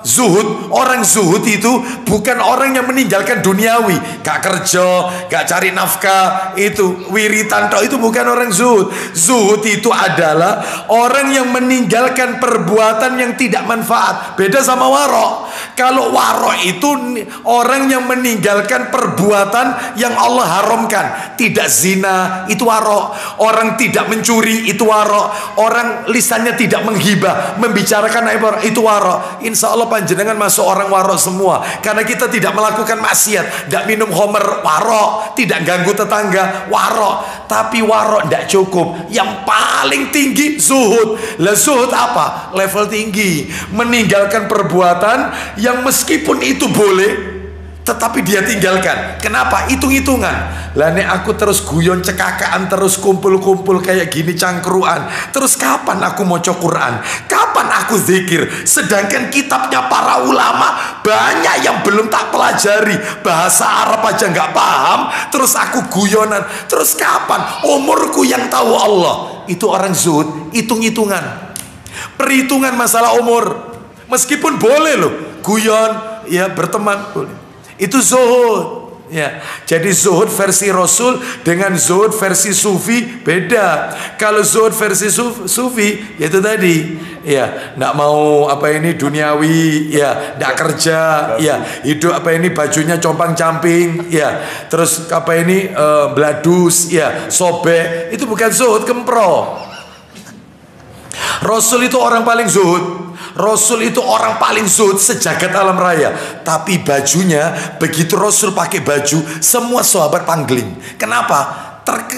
zuhud. Orang zuhud itu bukan orang yang meninggalkan duniawi, gak kerja, gak cari nafkah, itu wiritan tok, itu bukan orang zuhud. Zuhud itu adalah orang yang meninggalkan perbuatan yang tidak manfaat. Beda sama warok. Kalau warok itu orang yang meninggalkan perbuatan yang Allah haramkan. Tidak zina, itu warok. Orang tidak mencuri, itu warok. Orang lisannya tidak menghibah, membicarakan aib orang, itu warok. Insya Allah panjenengan masuk orang warok semua. Karena kita tidak melakukan maksiat, tidak minum homer, warok. Tidak ganggu tetangga, warok. Tapi warok tidak cukup. Yang paling tinggi zuhud. Lah zuhud apa? Level tinggi. Meninggalkan perbuatan yang meskipun itu boleh, tetapi dia tinggalkan. Kenapa? Hitung-hitungan. Lah nek aku terus guyon cekakaan, terus kumpul-kumpul kayak gini cangkruan, terus kapan aku maca Quran? Kapan aku zikir? Sedangkan kitabnya para ulama banyak yang belum tak pelajari, bahasa Arab aja nggak paham, terus aku guyonan. Terus kapan? Umurku yang tahu Allah. Itu orang zuhud. Hitung-hitungan, perhitungan masalah umur. Meskipun boleh loh guyon, ya, berteman boleh. Itu zuhud, ya. Jadi zuhud versi Rasul dengan zuhud versi Sufi beda. Kalau zuhud versi Sufi, yaitu tadi, ya, nggak mau duniawi, ya, nggak kerja, ya, hidup bajunya compang-camping, ya, terus bladus, ya, sobek. Itu bukan zuhud, kempro. Rasul itu orang paling zuhud. Rasul itu orang paling zuhud sejagat alam raya. Tapi bajunya, begitu Rasul pakai baju, semua sahabat pangling. Kenapa?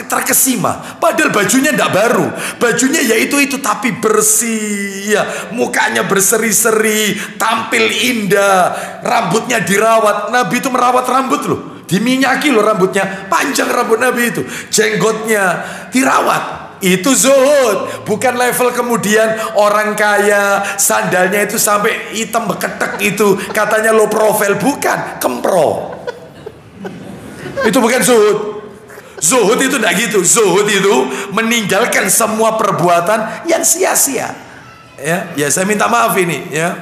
Terkesima. Padahal bajunya tidak baru, bajunya yaitu tapi bersih, ya, mukanya berseri-seri, tampil indah, rambutnya dirawat. Nabi itu merawat rambut loh, diminyaki loh rambutnya, panjang rambut Nabi itu, jenggotnya dirawat. Itu zuhud. Bukan level kemudian orang kaya sandalnya itu sampai hitam beketek, itu katanya low profile. Bukan, kempro. Itu bukan zuhud. Zuhud itu tidak gitu. Zuhud itu meninggalkan semua perbuatan yang sia-sia. Ya, saya minta maaf ini, ya.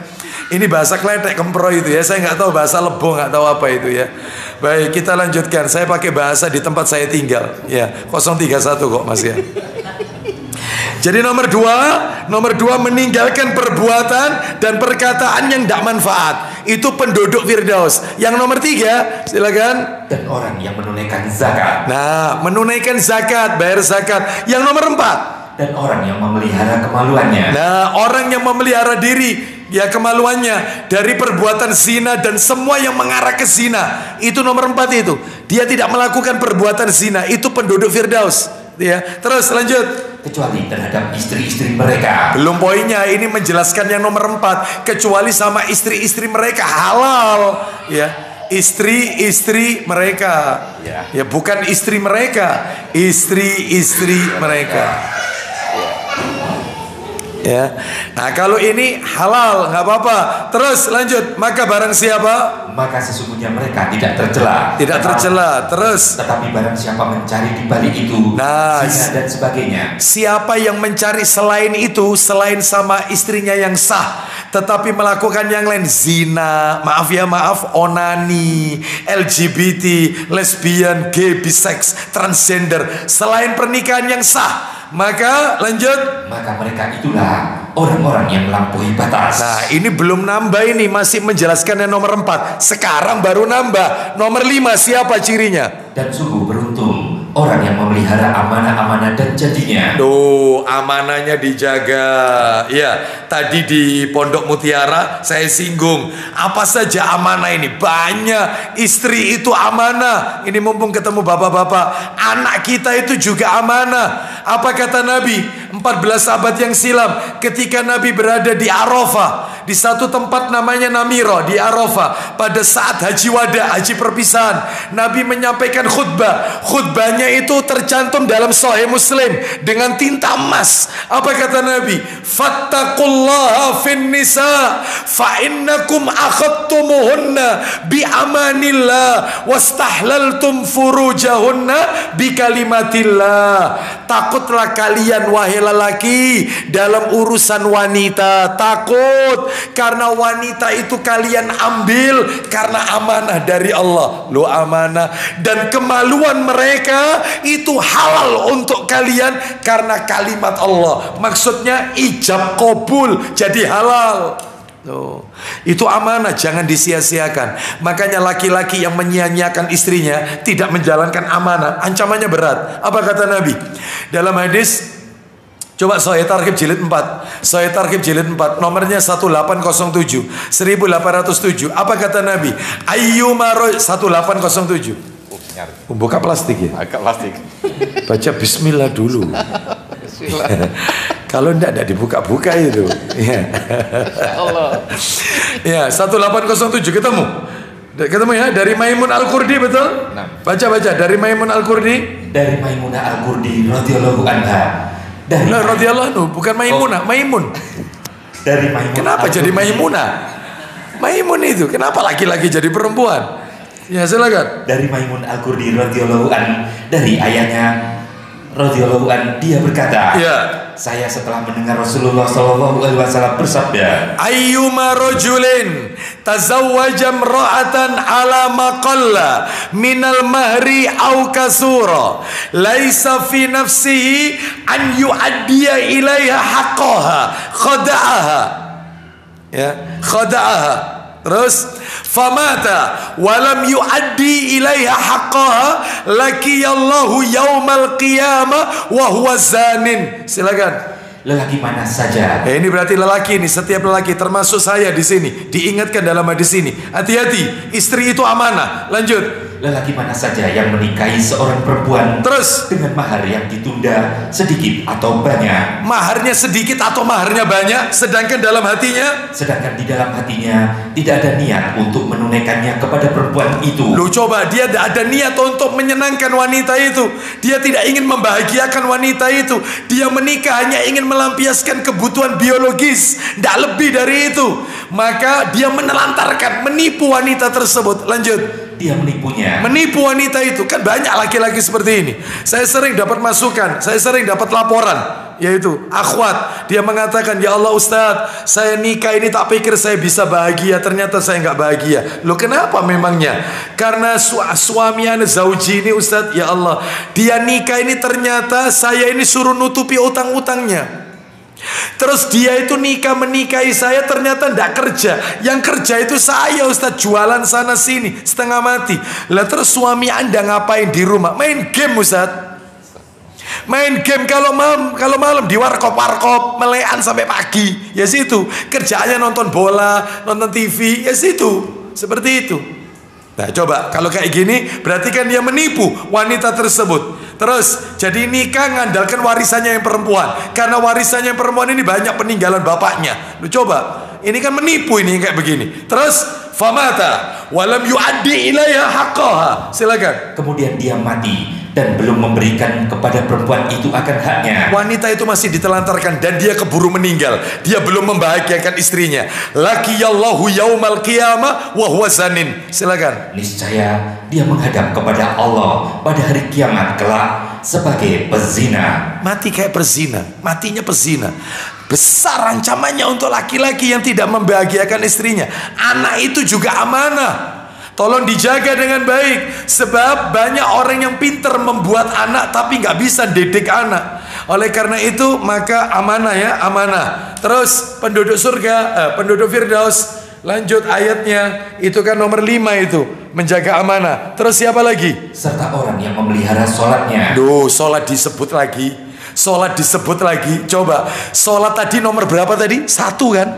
Ini bahasa kletek kempro itu, ya. Saya nggak tahu bahasa Lebo, nggak tahu apa itu, ya. Baik, kita lanjutkan. Saya pakai bahasa di tempat saya tinggal, ya. 031 kok, Mas, ya. Jadi nomor dua meninggalkan perbuatan dan perkataan yang tidak manfaat. Itu penduduk Firdaus. Yang nomor 3, silakan. Dan orang yang menunaikan zakat. Nah, menunaikan zakat, bayar zakat. Yang nomor 4. Dan orang yang memelihara kemaluannya. Nah, orang yang memelihara diri, ya, kemaluannya dari perbuatan zina dan semua yang mengarah ke zina. Itu nomor 4 itu. Dia tidak melakukan perbuatan zina. Itu penduduk Firdaus, ya. Terus lanjut. Kecuali terhadap istri-istri mereka. Belum poinnya, ini menjelaskan yang nomor 4. Kecuali sama istri-istri mereka, halal, ya. Istri-istri mereka, ya, bukan istri mereka, istri-istri mereka. Ya. Nah, kalau ini halal nggak apa-apa. Terus lanjut. Maka barang siapa? Maka sesungguhnya mereka tidak tercela. Tidak tercela. Terus. Tetapi barang siapa mencari di balik itu, Nah, zina dan sebagainya. Siapa yang mencari selain itu, selain sama istrinya yang sah, tetapi melakukan yang lain, zina, maaf, onani, LGBT, lesbian, gay, bisex, transgender, selain pernikahan yang sah, maka lanjut. Maka mereka itulah orang-orang yang melampaui batas. Nah, ini belum nambah, ini masih menjelaskan yang nomor 4. Sekarang baru nambah nomor 5. Siapa cirinya? Dan sungguh beruntung orang yang memelihara amanah-amanah dan janjinya. Tuh, amanahnya dijaga. Ya, tadi di Pondok Mutiara saya singgung, apa saja amanah ini? Banyak. Istri itu amanah. Ini mumpung ketemu bapak-bapak, anak kita itu juga amanah. Apa kata Nabi 14 abad yang silam, ketika Nabi berada di Arafah, di satu tempat namanya Namiro di Arafah, pada saat haji wada, haji perpisahan, Nabi menyampaikan khutbah. Khutbahnya itu tercantum dalam Sahih Muslim dengan tinta emas. Apa kata Nabi? Fattaqullaha fin nisa fa innakum akhadtumuhunna bi amanillah wastahlaltum furujahunna bi kalimatillah. Takutlah kalian wahai lelaki dalam urusan wanita. Takut karena wanita itu kalian ambil karena amanah dari Allah. Lo amanah, dan kemaluan mereka itu halal untuk kalian karena kalimat Allah. Maksudnya ijab kabul jadi halal. Tuh. Itu amanah, jangan disia-siakan. Makanya laki-laki yang menyia-nyiakan istrinya, tidak menjalankan amanah, ancamannya berat. Apa kata Nabi dalam hadis? Coba Sahih Targhib jilid 4. Sahih Targhib jilid 4, nomornya 1807, 1807. Apa kata Nabi? Ayyuma 1807. Buka plastik ya? Agak plastik. Baca bismillah dulu. Kalau enggak dibuka-buka itu. Ya. Allah. Ya, 1807 ketemu. Ketemu ya, dari Maimun Al-Qurdi, betul? Baca dari Maimun Al-Qurdi. Dari Maimunah Al-Qurdi radhiyallahu anha. Dari radhiyallahu anhu, bukan Maimunah, Maimun. Dari Maimun. Kenapa jadi Maimunah? Maimun itu, kenapa laki-laki jadi perempuan? Ya, silakan. Dari Maimun Al-Qurdi radhiyallahu an, dari ayahnya radhiyallahu an, dia berkata, Ya. saya setelah mendengar Rasulullah sallallahu alaihi wasallam bersabda, Ayyuma rajulin tazawwaja imra'atan ala maqalla minal mahri aw kasura laisa fi nafsihi an yu'addiya ilaiha haqqaha khada'aha. Ya, khada'aha. Terus famata walam yu'addi ilaiha haqqaha lakiyallahu yaumal qiyamah wa huwa zanin. Silakan. lelaki mana saja. Ini berarti lelaki ini, setiap lelaki termasuk saya di sini diingatkan dalam hadis ini. Hati-hati, istri itu amanah. Lanjut. Lelaki mana saja yang menikahi seorang perempuan Terus dengan mahar yang ditunda sedikit atau banyak, maharnya sedikit atau maharnya banyak, sedangkan dalam hatinya, sedangkan di dalam hatinya tidak ada niat untuk menunaikannya kepada perempuan itu. lu coba, dia tidak ada niat untuk menyenangkan wanita itu, dia tidak ingin membahagiakan wanita itu, dia menikah hanya ingin melampiaskan kebutuhan biologis, tidak lebih dari itu, maka dia menelantarkan, menipu wanita tersebut. Lanjut. Dia menipunya. Menipu wanita itu. Kan banyak laki-laki seperti ini. Saya sering dapat masukan, saya sering dapat laporan, yaitu akhwat, dia mengatakan, ya Allah Ustadz, saya nikah ini tak pikir saya bisa bahagia, ternyata saya nggak bahagia. Loh kenapa memangnya? Karena suami anda zauji ini Ustadz, ya Allah, dia nikah ini ternyata saya ini suruh nutupi utang-utangnya. Terus dia itu menikahi saya, ternyata tidak kerja. Yang kerja itu saya Ustadz, jualan sana sini setengah mati. Lah terus suami anda ngapain di rumah? Main game Ustadz. Main game kalau malam di warkop melean sampai pagi. Ya situ kerjaannya, nonton bola, nonton TV. Ya situ, seperti itu. Nah coba, kalau kayak gini berarti kan dia menipu wanita tersebut. Terus jadi nikah ngandalkan warisannya yang perempuan, karena warisannya yang perempuan ini banyak peninggalan bapaknya. Lu coba, ini kan menipu ini kayak begini. Terus famata walam yu'addi ilaiha haqqaha. Silakan. Kemudian dia mati dan belum memberikan kepada perempuan itu akan haknya. Wanita itu masih ditelantarkan dan dia keburu meninggal. Dia belum membahagiakan istrinya. Laqiyallahu yaumal qiyamah wa huwa zanin. Silakan. Niscaya dia menghadap kepada Allah pada hari kiamat kelak sebagai pezina. Mati kayak pezina, matinya pezina. Besar ancamannya untuk laki-laki yang tidak membahagiakan istrinya. Anak itu juga amanah. Tolong dijaga dengan baik. Sebab banyak orang yang pintar membuat anak tapi nggak bisa didik anak. Oleh karena itu maka amanah ya, amanah. Terus penduduk surga, penduduk Firdaus, lanjut ayatnya. Itu kan nomor 5 itu, menjaga amanah. Terus siapa lagi? Serta orang yang memelihara sholatnya. Duh, sholat disebut lagi. Sholat disebut lagi. Coba, sholat tadi nomor berapa tadi? 1 kan?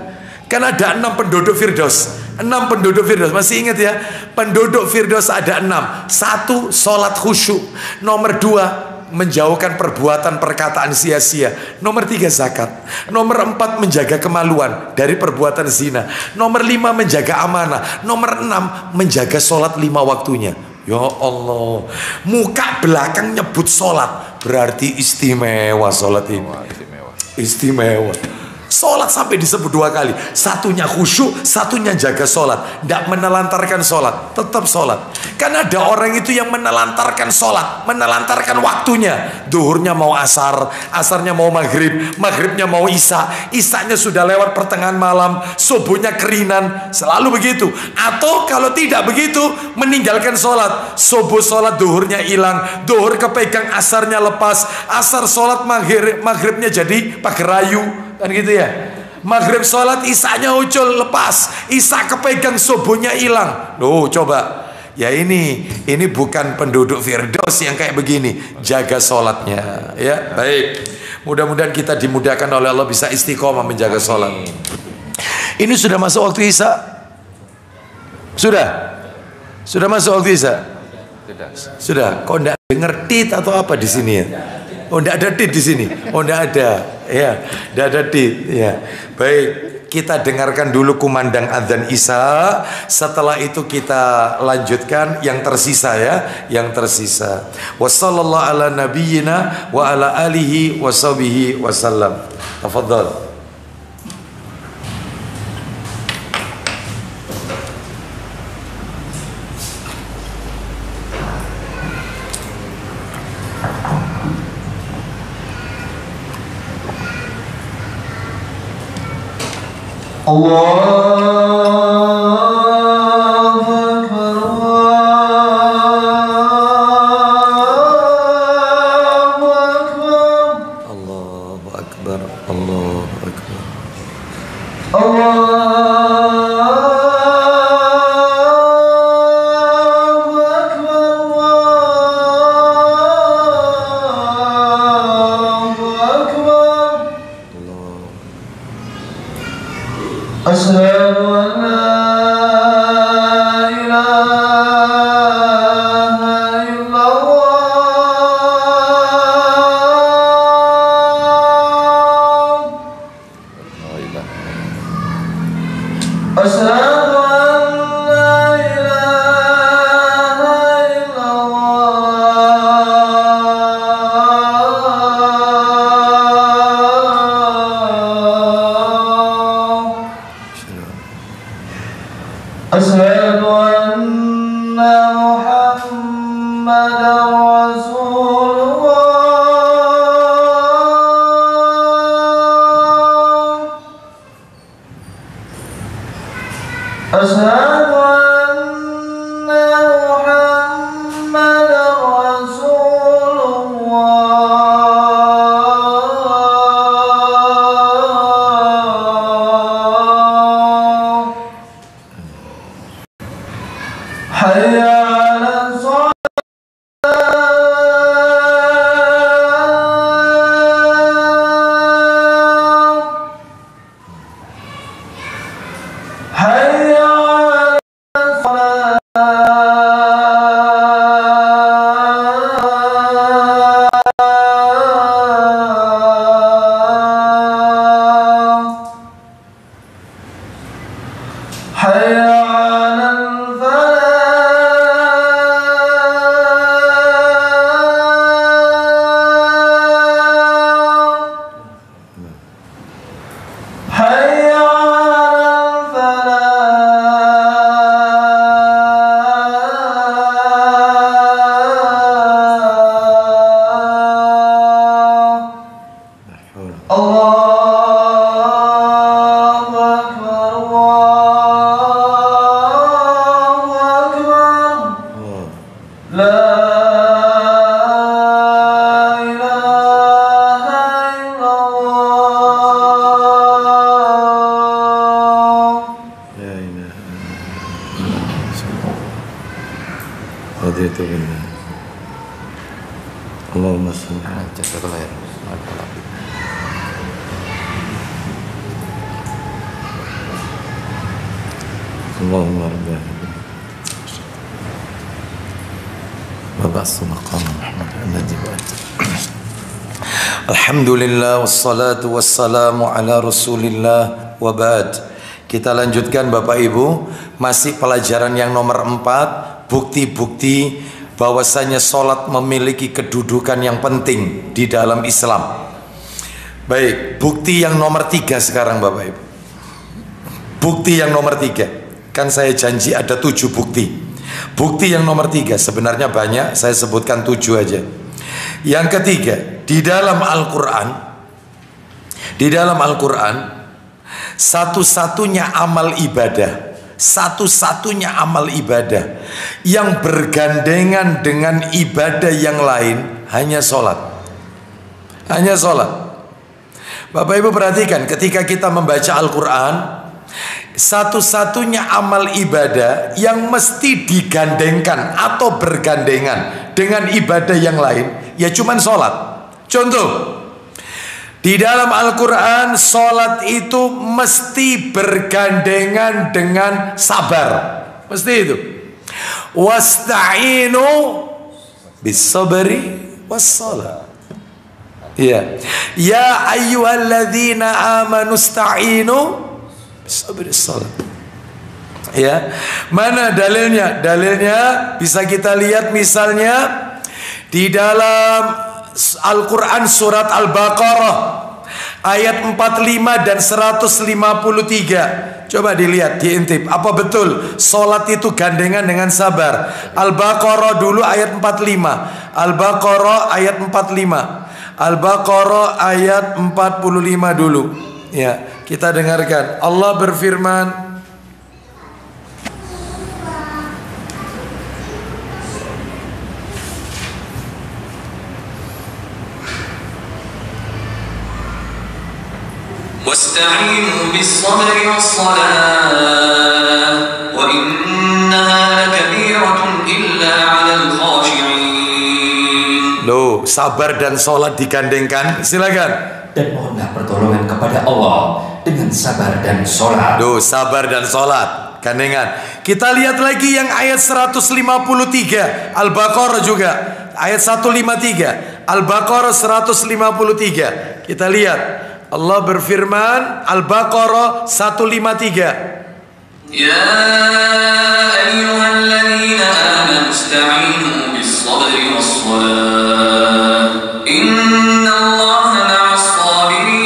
Kan ada 6 penduduk Firdaus. 6 penduduk Firdaus. Masih ingat ya? Penduduk Firdaus ada 6. 1, sholat khusyuk. Nomor 2, menjauhkan perbuatan perkataan sia-sia. Nomor 3, zakat. Nomor 4, menjaga kemaluan dari perbuatan zina. Nomor 5, menjaga amanah. Nomor 6, menjaga sholat 5 waktunya. Ya Allah, muka belakang nyebut sholat, berarti istimewa sholat ini. Istimewa. Sholat sampai disebut 2 kali. Satunya khusyuk, satunya jaga sholat. Tidak menelantarkan sholat, tetap sholat. Kan ada orang itu yang menelantarkan sholat, menelantarkan waktunya. Duhurnya mau asar, asarnya mau maghrib, maghribnya mau isya, isyanya sudah lewat pertengahan malam, subuhnya kerinan. Selalu begitu. Atau kalau tidak begitu, meninggalkan sholat. Subuh sholat, duhurnya hilang, duhur kepegang, asarnya lepas, asar sholat, maghribnya jadi pagerayu. Kan gitu ya. Maghrib sholat, isanya ucul lepas, isya kepegang, subuhnya hilang. Loh coba. Ya ini bukan penduduk Firdaus yang kayak begini. Jaga sholatnya ya. Baik, mudah-mudahan kita dimudahkan oleh Allah bisa istiqomah menjaga sholat. Ini sudah masuk waktu isya? Sudah masuk waktu isya? Sudah. Kok enggak denger tit atau apa di sini ya? Oh, enggak ada tit di sini. Oh, enggak ada. Ya, enggak ada tit. Ya. Baik, kita dengarkan dulu kumandang adzan Isya. Setelah itu kita lanjutkan yang tersisa ya, yang tersisa. Wassallallahu ala nabiyyina wa ala alihi washabihi wasallam. Tafadhal. Allahu Akbar. حي على Allahu Akbar, Allahu Akbar. La ilaha illallah. La ilaha illallah. Raditu billah. Allahumma shalli ala Allahumma rabbana wa ba'su maqam Muhammad alladhi ba'at. Alhamdulillah wassalatu wassalamu ala Rasulillah wa ba'd. Kita lanjutkan Bapak Ibu, masih pelajaran yang nomor 4, bukti-bukti bahwasanya sholat memiliki kedudukan yang penting di dalam Islam. Baik, bukti yang nomor 3 sekarang Bapak Ibu. Bukti yang nomor 3. Kan saya janji ada 7 bukti. Bukti yang nomor 3, sebenarnya banyak, saya sebutkan 7 aja. Yang ketiga, di dalam Al-Quran, satu-satunya amal ibadah, satu-satunya amal ibadah yang bergandengan dengan ibadah yang lain hanya sholat. Hanya sholat. Bapak Ibu perhatikan, ketika kita membaca Al-Quran, satu-satunya amal ibadah yang mesti digandengkan atau bergandengan dengan ibadah yang lain ya cuman sholat. Contoh, di dalam Al-Quran sholat itu mesti bergandengan dengan sabar. Mesti itu. Wasta'inu bis-sabri was-salat. Ya, ya ayyuhalladzina amanu sta'inu sabri salat. Ya, mana dalilnya? Dalilnya bisa kita lihat misalnya di dalam Al-Quran surat Al-Baqarah ayat 45 dan 153. Coba dilihat, diintip, apa betul sholat itu gandengan dengan sabar? Al-Baqarah dulu ayat 45. Al-Baqarah ayat 45. Al-Baqarah ayat 45 dulu. Ya, kita dengarkan. Allah berfirman, wasta'inu bis-sabri was-salah wa innaha lakabiratun illa 'alal khashi'in. Loh, sabar dan sholat digandengkan. Silakan. Dan mohonlah pertolongan kepada Allah dengan sabar dan sholat. Duh, sabar dan sholat gandengan. Kita lihat lagi yang ayat 153 Al-Baqarah juga ayat 153. Al-Baqarah 153. Kita lihat, Allah berfirman, Al-Baqarah 153. Ya ayyuhalladzina amanu ista'inu bis-sabri was-salah innallaha ma'as sabirin.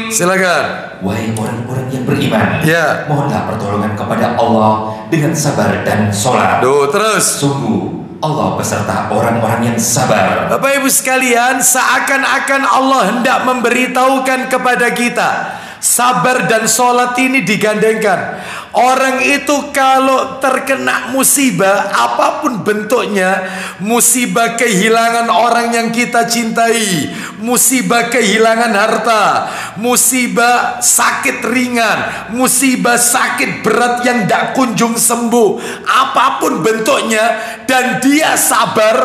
Silakan. Wahai orang-orang yang beriman, ya, mohonlah pertolongan kepada Allah dengan sabar dan sholat. Duh, terus. Sungguh Allah beserta orang-orang yang sabar. Bapak Ibu sekalian, seakan-akan Allah hendak memberitahukan kepada kita, sabar dan sholat ini digandengkan. Orang itu kalau terkena musibah apapun bentuknya, musibah kehilangan orang yang kita cintai, musibah kehilangan harta, musibah sakit ringan, musibah sakit berat yang tidak kunjung sembuh, apapun bentuknya, dan dia sabar,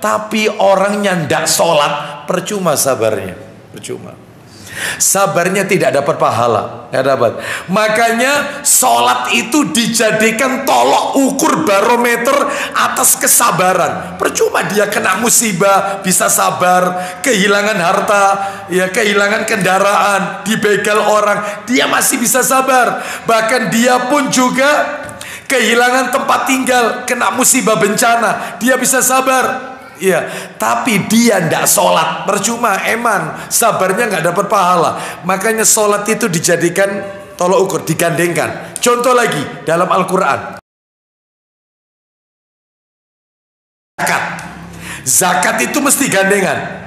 tapi orangnya tidak sholat, percuma sabarnya, percuma. Sabarnya tidak dapat pahala, nggak dapat. Makanya sholat itu dijadikan tolok ukur barometer atas kesabaran. Percuma dia kena musibah bisa sabar, kehilangan harta, ya kehilangan kendaraan, dibegal orang, dia masih bisa sabar. Bahkan dia pun juga kehilangan tempat tinggal, kena musibah bencana, dia bisa sabar. Iya, tapi dia tidak sholat, percuma, emang sabarnya nggak dapat pahala. Makanya sholat itu dijadikan tolok ukur, digandengkan. Contoh lagi dalam Al-Quran, zakat itu mesti gandengan.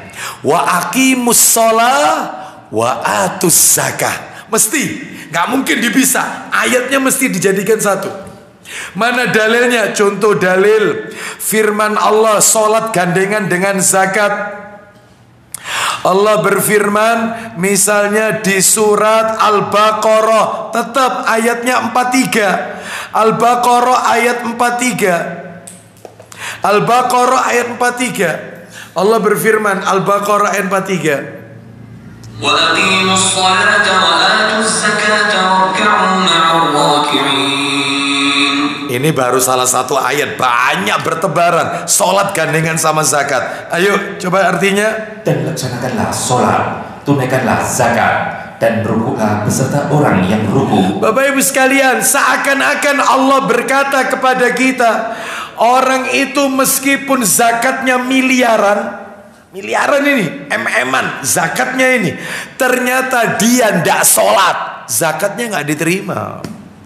Wa aqimus shalah wa atuz zakah. Mesti, nggak mungkin dipisah. Ayatnya mesti dijadikan satu. Mana dalilnya? Contoh dalil firman Allah, sholat gandengan dengan zakat. Allah berfirman misalnya di surat Al-Baqarah, tetap ayatnya 43. Al-Baqarah ayat 43. Al-Baqarah ayat 43. Allah berfirman, Al-Baqarah ayat 43. وَأَقِيمُوا الصَّلَاةَ وَآتُوا الزَّكَاةَ وَارْكَعُوا مَعَ الرَّاكِعِينَ. Ini baru salah satu ayat, banyak bertebaran. Sholat gandengan sama zakat. Ayo coba artinya. Dan laksanakanlah sholat, tunaikanlah zakat, dan rukuklah beserta orang yang ruku. Bapak Ibu sekalian, seakan-akan Allah berkata kepada kita, orang itu meskipun zakatnya miliaran ini, em-eman zakatnya ini, ternyata dia ndak sholat, zakatnya nggak diterima.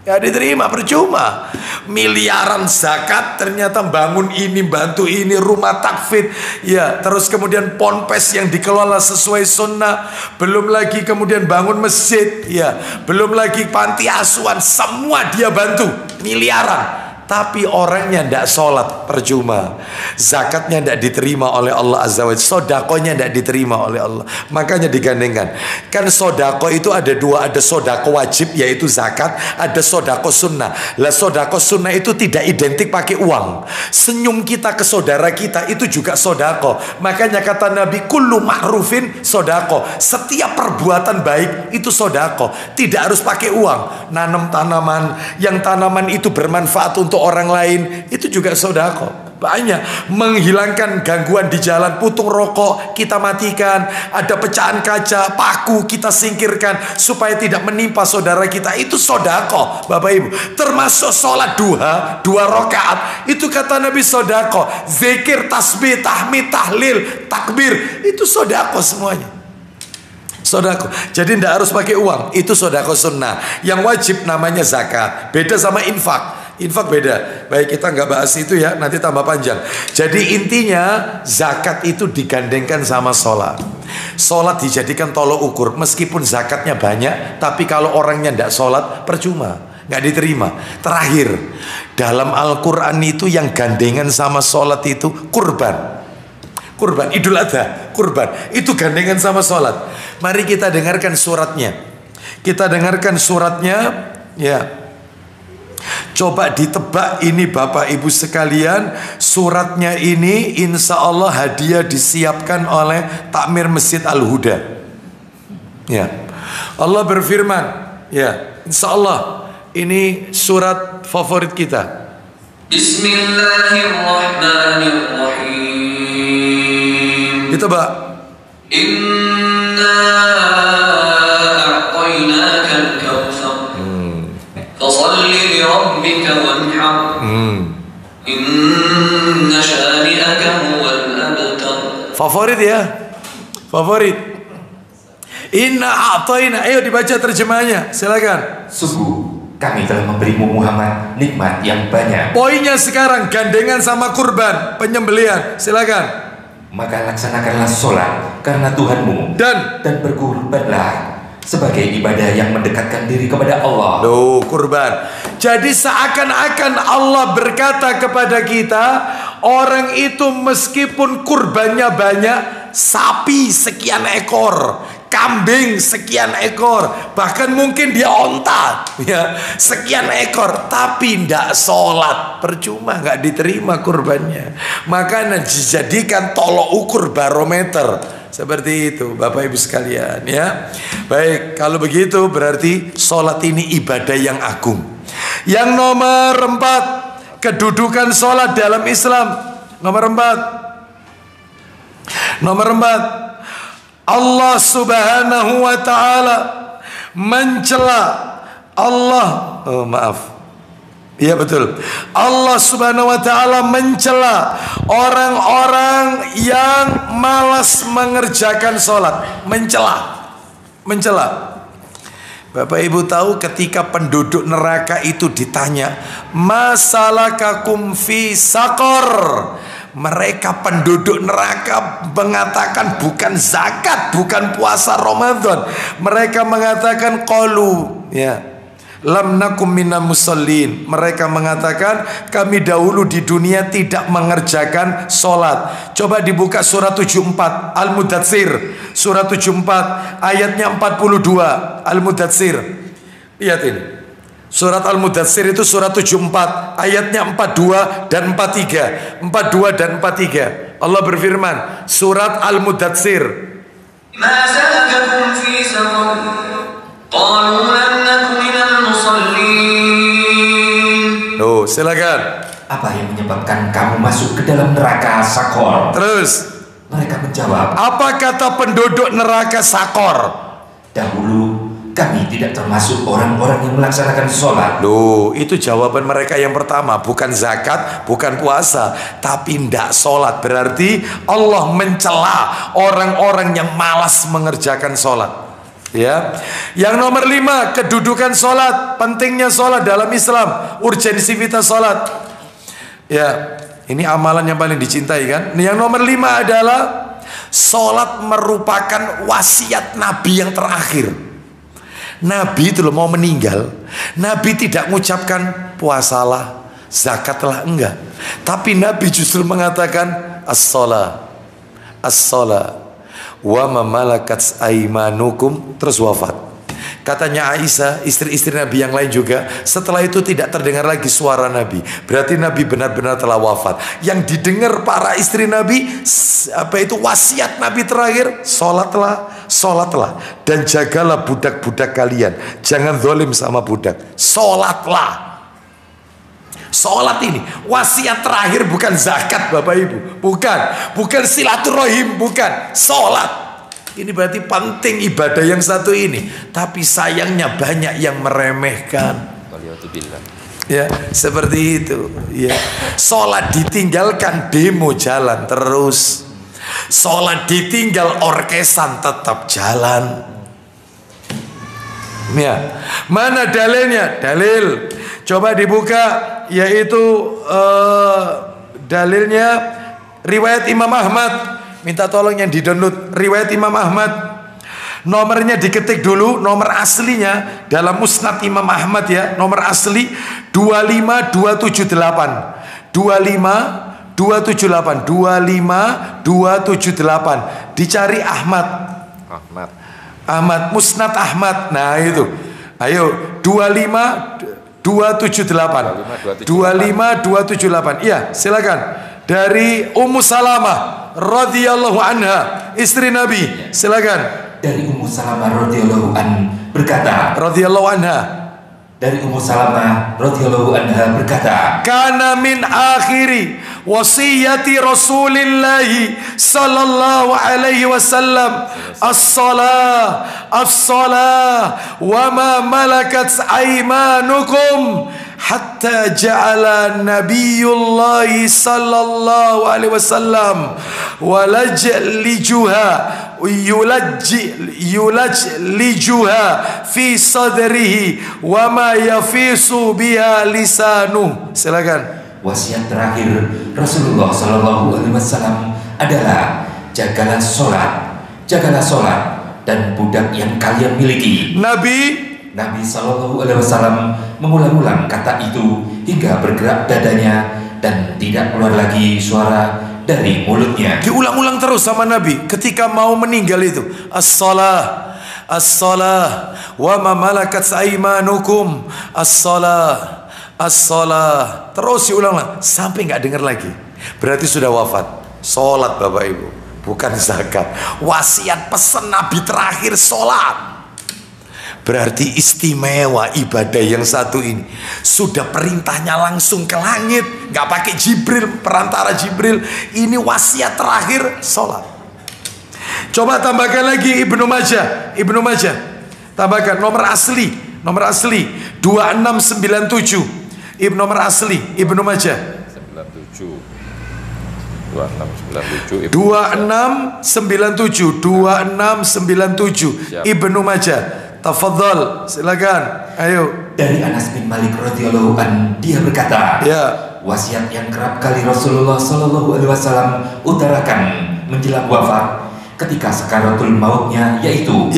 Nggak diterima, percuma. Miliaran zakat ternyata bangun ini, bantu ini, rumah takfid, ya, terus kemudian ponpes yang dikelola sesuai sunnah, belum lagi kemudian bangun masjid, ya, belum lagi panti asuhan, semua dia bantu, miliaran. Tapi orangnya tidak sholat, percuma. Zakatnya tidak diterima oleh Allah Azza wa Jalla, sodakonya tidak diterima oleh Allah. Makanya digandengkan. Kan sodako itu ada dua, ada sodako wajib yaitu zakat, ada sodako sunnah. Lah sodako sunnah itu tidak identik pakai uang. Senyum kita ke saudara kita itu juga sodako. Makanya kata Nabi, kullu ma'rufin sodako. Setiap perbuatan baik itu sodako. Tidak harus pakai uang. Nanam tanaman, yang tanaman itu bermanfaat untuk orang lain, itu juga sodako. Banyak. Menghilangkan gangguan di jalan, putung rokok kita matikan, ada pecahan kaca, paku kita singkirkan supaya tidak menimpa saudara kita, itu sodako. Bapak Ibu, termasuk sholat duha 2 rakaat, itu kata Nabi sodako. Zikir, tasbih, tahmid, tahlil, takbir, itu sodako semuanya. Sodako. Jadi tidak harus pakai uang, itu sodako sunnah. Yang wajib namanya zakat, beda sama infak. Infak beda. Baik, kita nggak bahas itu ya, nanti tambah panjang. Jadi intinya zakat itu digandengkan sama sholat. Sholat dijadikan tolok ukur. Meskipun zakatnya banyak, tapi kalau orangnya tidak sholat, percuma, nggak diterima. Terakhir, dalam Al-Quran itu yang gandengan sama sholat itu kurban. Kurban, Idul Adha, kurban. Itu gandengan sama sholat. Mari kita dengarkan suratnya. Kita dengarkan suratnya, ya. Coba ditebak ini Bapak Ibu sekalian, suratnya ini insya Allah hadiah disiapkan oleh Takmir Masjid Al-Huda. Ya, Allah berfirman, ya, insya Allah ini surat favorit kita. Bismillahirrahmanirrahim. Ditebak. Inna a'tainakal kautsar. Fasalli li rabbika wanhar. Inna syani'aka huwal abtar. Favorit ya? Favorit. Inna a'taina. Ayo dibaca terjemahnya, silakan. Sungguh kami telah memberimu Muhammad nikmat yang banyak. Poinnya sekarang gandengan sama kurban, penyembelihan, silakan. Maka laksanakanlah sholat karena Tuhanmu, dan berkurbanlah sebagai ibadah yang mendekatkan diri kepada Allah. Loh, kurban. Jadi seakan-akan Allah berkata kepada kita, orang itu meskipun kurbannya banyak, sapi sekian ekor, kambing sekian ekor, bahkan mungkin dia onta, ya, sekian ekor, tapi tidak sholat, percuma, nggak diterima kurbannya. Makanya dijadikan tolok ukur barometer. Seperti itu Bapak Ibu sekalian, ya. Baik, kalau begitu berarti sholat ini ibadah yang agung. Yang nomor 4, kedudukan sholat dalam Islam. Nomor 4, Allah Subhanahu wa ta'ala mencela iya betul, Allah Subhanahu wa ta'ala mencela orang-orang yang malas mengerjakan sholat. Mencela. Bapak Ibu tahu ketika penduduk neraka itu ditanya, masalakakum fi sakor, Mereka penduduk neraka mengatakan bukan zakat, bukan puasa Ramadan. Mereka mengatakan qalu, ya, lam nakum minal musallin. Mereka mengatakan kami dahulu di dunia tidak mengerjakan sholat. Coba dibuka surat 74 Al-Mudatsir, surat 74 ayatnya 42. Al-Mudatsir, lihat ini, surat Al-Mudatsir itu surat 74 ayatnya 42 dan 43. 42 dan 43. Allah berfirman, surat Al-Mudatsir, ما سلككم في سقر قالوا لم نك من المصلين. Loh, silakan. Apa yang menyebabkan kamu masuk ke dalam neraka Sakor? Terus Mereka menjawab, apa kata penduduk neraka Sakor? dahulu kami tidak termasuk orang-orang yang melaksanakan sholat. Loh, itu jawaban mereka yang pertama. Bukan zakat, bukan puasa, tapi tidak sholat. Berarti Allah mencela orang-orang yang malas mengerjakan sholat. Ya, yang nomor 5, kedudukan sholat, pentingnya sholat dalam Islam, urgensivitas sholat. Ya, ini amalan yang paling dicintai kan. Yang nomor 5 adalah sholat merupakan wasiat Nabi yang terakhir. Nabi itu loh mau meninggal, Nabi tidak mengucapkan puasalah, zakatlah, enggak. Tapi Nabi justru mengatakan as-shalah, as-shalah wa ma malakat aimanukum, terus wafat. Katanya Aisyah, istri-istri Nabi yang lain juga, setelah itu tidak terdengar lagi suara Nabi. Berarti Nabi benar-benar telah wafat. Yang didengar para istri Nabi, apa itu wasiat Nabi terakhir, sholatlah, sholatlah, dan jagalah budak-budak kalian, jangan zalim sama budak, sholatlah. Sholat ini wasiat terakhir, bukan zakat Bapak Ibu, bukan silaturahim, bukan, sholat. Ini berarti penting ibadah yang satu ini. Tapi sayangnya banyak yang meremehkan. Ya, seperti itu. Ya, sholat ditinggalkan, demo jalan terus. Sholat ditinggal, orkesan tetap jalan. Ya, mana dalilnya? Dalil, coba dibuka, yaitu dalilnya riwayat Imam Ahmad. Minta tolong yang di-download riwayat Imam Ahmad. Nomornya diketik dulu, nomor aslinya dalam Musnad Imam Ahmad ya. Nomor asli 25278. 25278. 25278. Dicari Ahmad. Ahmad, Musnad Ahmad. Nah itu. Ayo 25278. 25278. Iya, silakan. Dari Ummu Salamah radhiyallahu anha, istri Nabi. Silakan. Dari Ummu Salamah radhiyallahu anha berkata. Radhiyallahu anha. Dari Ummu Salamah radhiyallahu anha berkata, Kana min akhiri wasiyati Rasulillah sallallahu alaihi wasallam as-salah, as-salah wa ma malakat aymanukum, hatta ja'ala nabiyullah sallallahu alaihi wasallam walajlijuha yulajlijuha fi sadrihi wa ma yafisu biha lisanuh. Silakan. Wasiat terakhir Rasulullah sallallahu alaihi wasallam adalah jagalah sholat dan budak yang kalian miliki. Nabi Shallallahu Alaihi Wasallam mengulang-ulang kata itu hingga bergerak dadanya dan tidak keluar lagi suara dari mulutnya. Diulang-ulang terus sama Nabi ketika mau meninggal itu. As-salah, as-salah, wa ma malakat aymanukum, as-salah, as-salah. Terus diulang-ulang sampai nggak dengar lagi. Berarti sudah wafat. Sholat Bapak Ibu, bukan zakat. Wasiat pesan Nabi terakhir sholat. Berarti istimewa ibadah yang satu ini. Sudah perintahnya langsung ke langit, nggak pakai Jibril, perantara Jibril. Ini wasiat terakhir, sholat. Coba tambahkan lagi Ibnu Majah. Ibnu Majah, tambahkan nomor asli 2697. Nomor asli Ibnu Majah 2697 Ibnu Majah. Tafadhal, silakan. Ayo. Dari Anas bin Malik radhiyallahu an, dia berkata, ya, wasiat yang kerap kali Rasulullah Shallallahu Alaihi Wasallam utarakan menjelang wafat ketika sakaratul mautnya, yaitu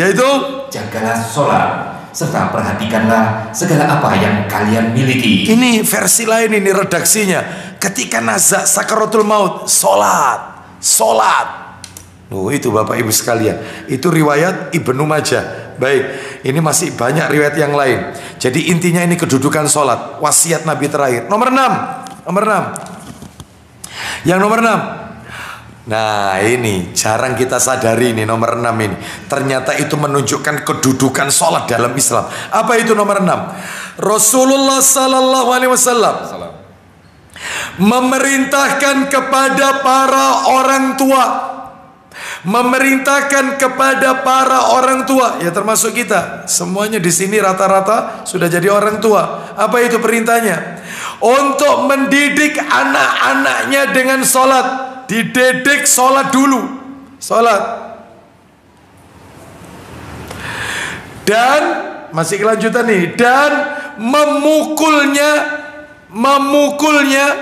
jagalah sholat serta perhatikanlah segala apa yang kalian miliki. Ini versi lain, ini redaksinya. Ketika nazak sakaratul maut, sholat. Itu Bapak Ibu sekalian, itu riwayat Ibnu Majah. Baik, ini masih banyak riwayat yang lain. Jadi intinya ini kedudukan sholat, wasiat Nabi terakhir. Nomor 6. Yang nomor 6. Nah ini jarang kita sadari, ini nomor 6 ini. Ternyata itu menunjukkan kedudukan sholat dalam Islam. Apa itu nomor 6? Rasulullah Sallallahu Alaihi Wasallam memerintahkan kepada para orang tua, ya termasuk kita semuanya di sini rata-rata sudah jadi orang tua. Apa itu perintahnya? Untuk mendidik anak-anaknya dengan sholat. Dididik sholat dulu, sholat. Dan masih kelanjutan nih, dan memukulnya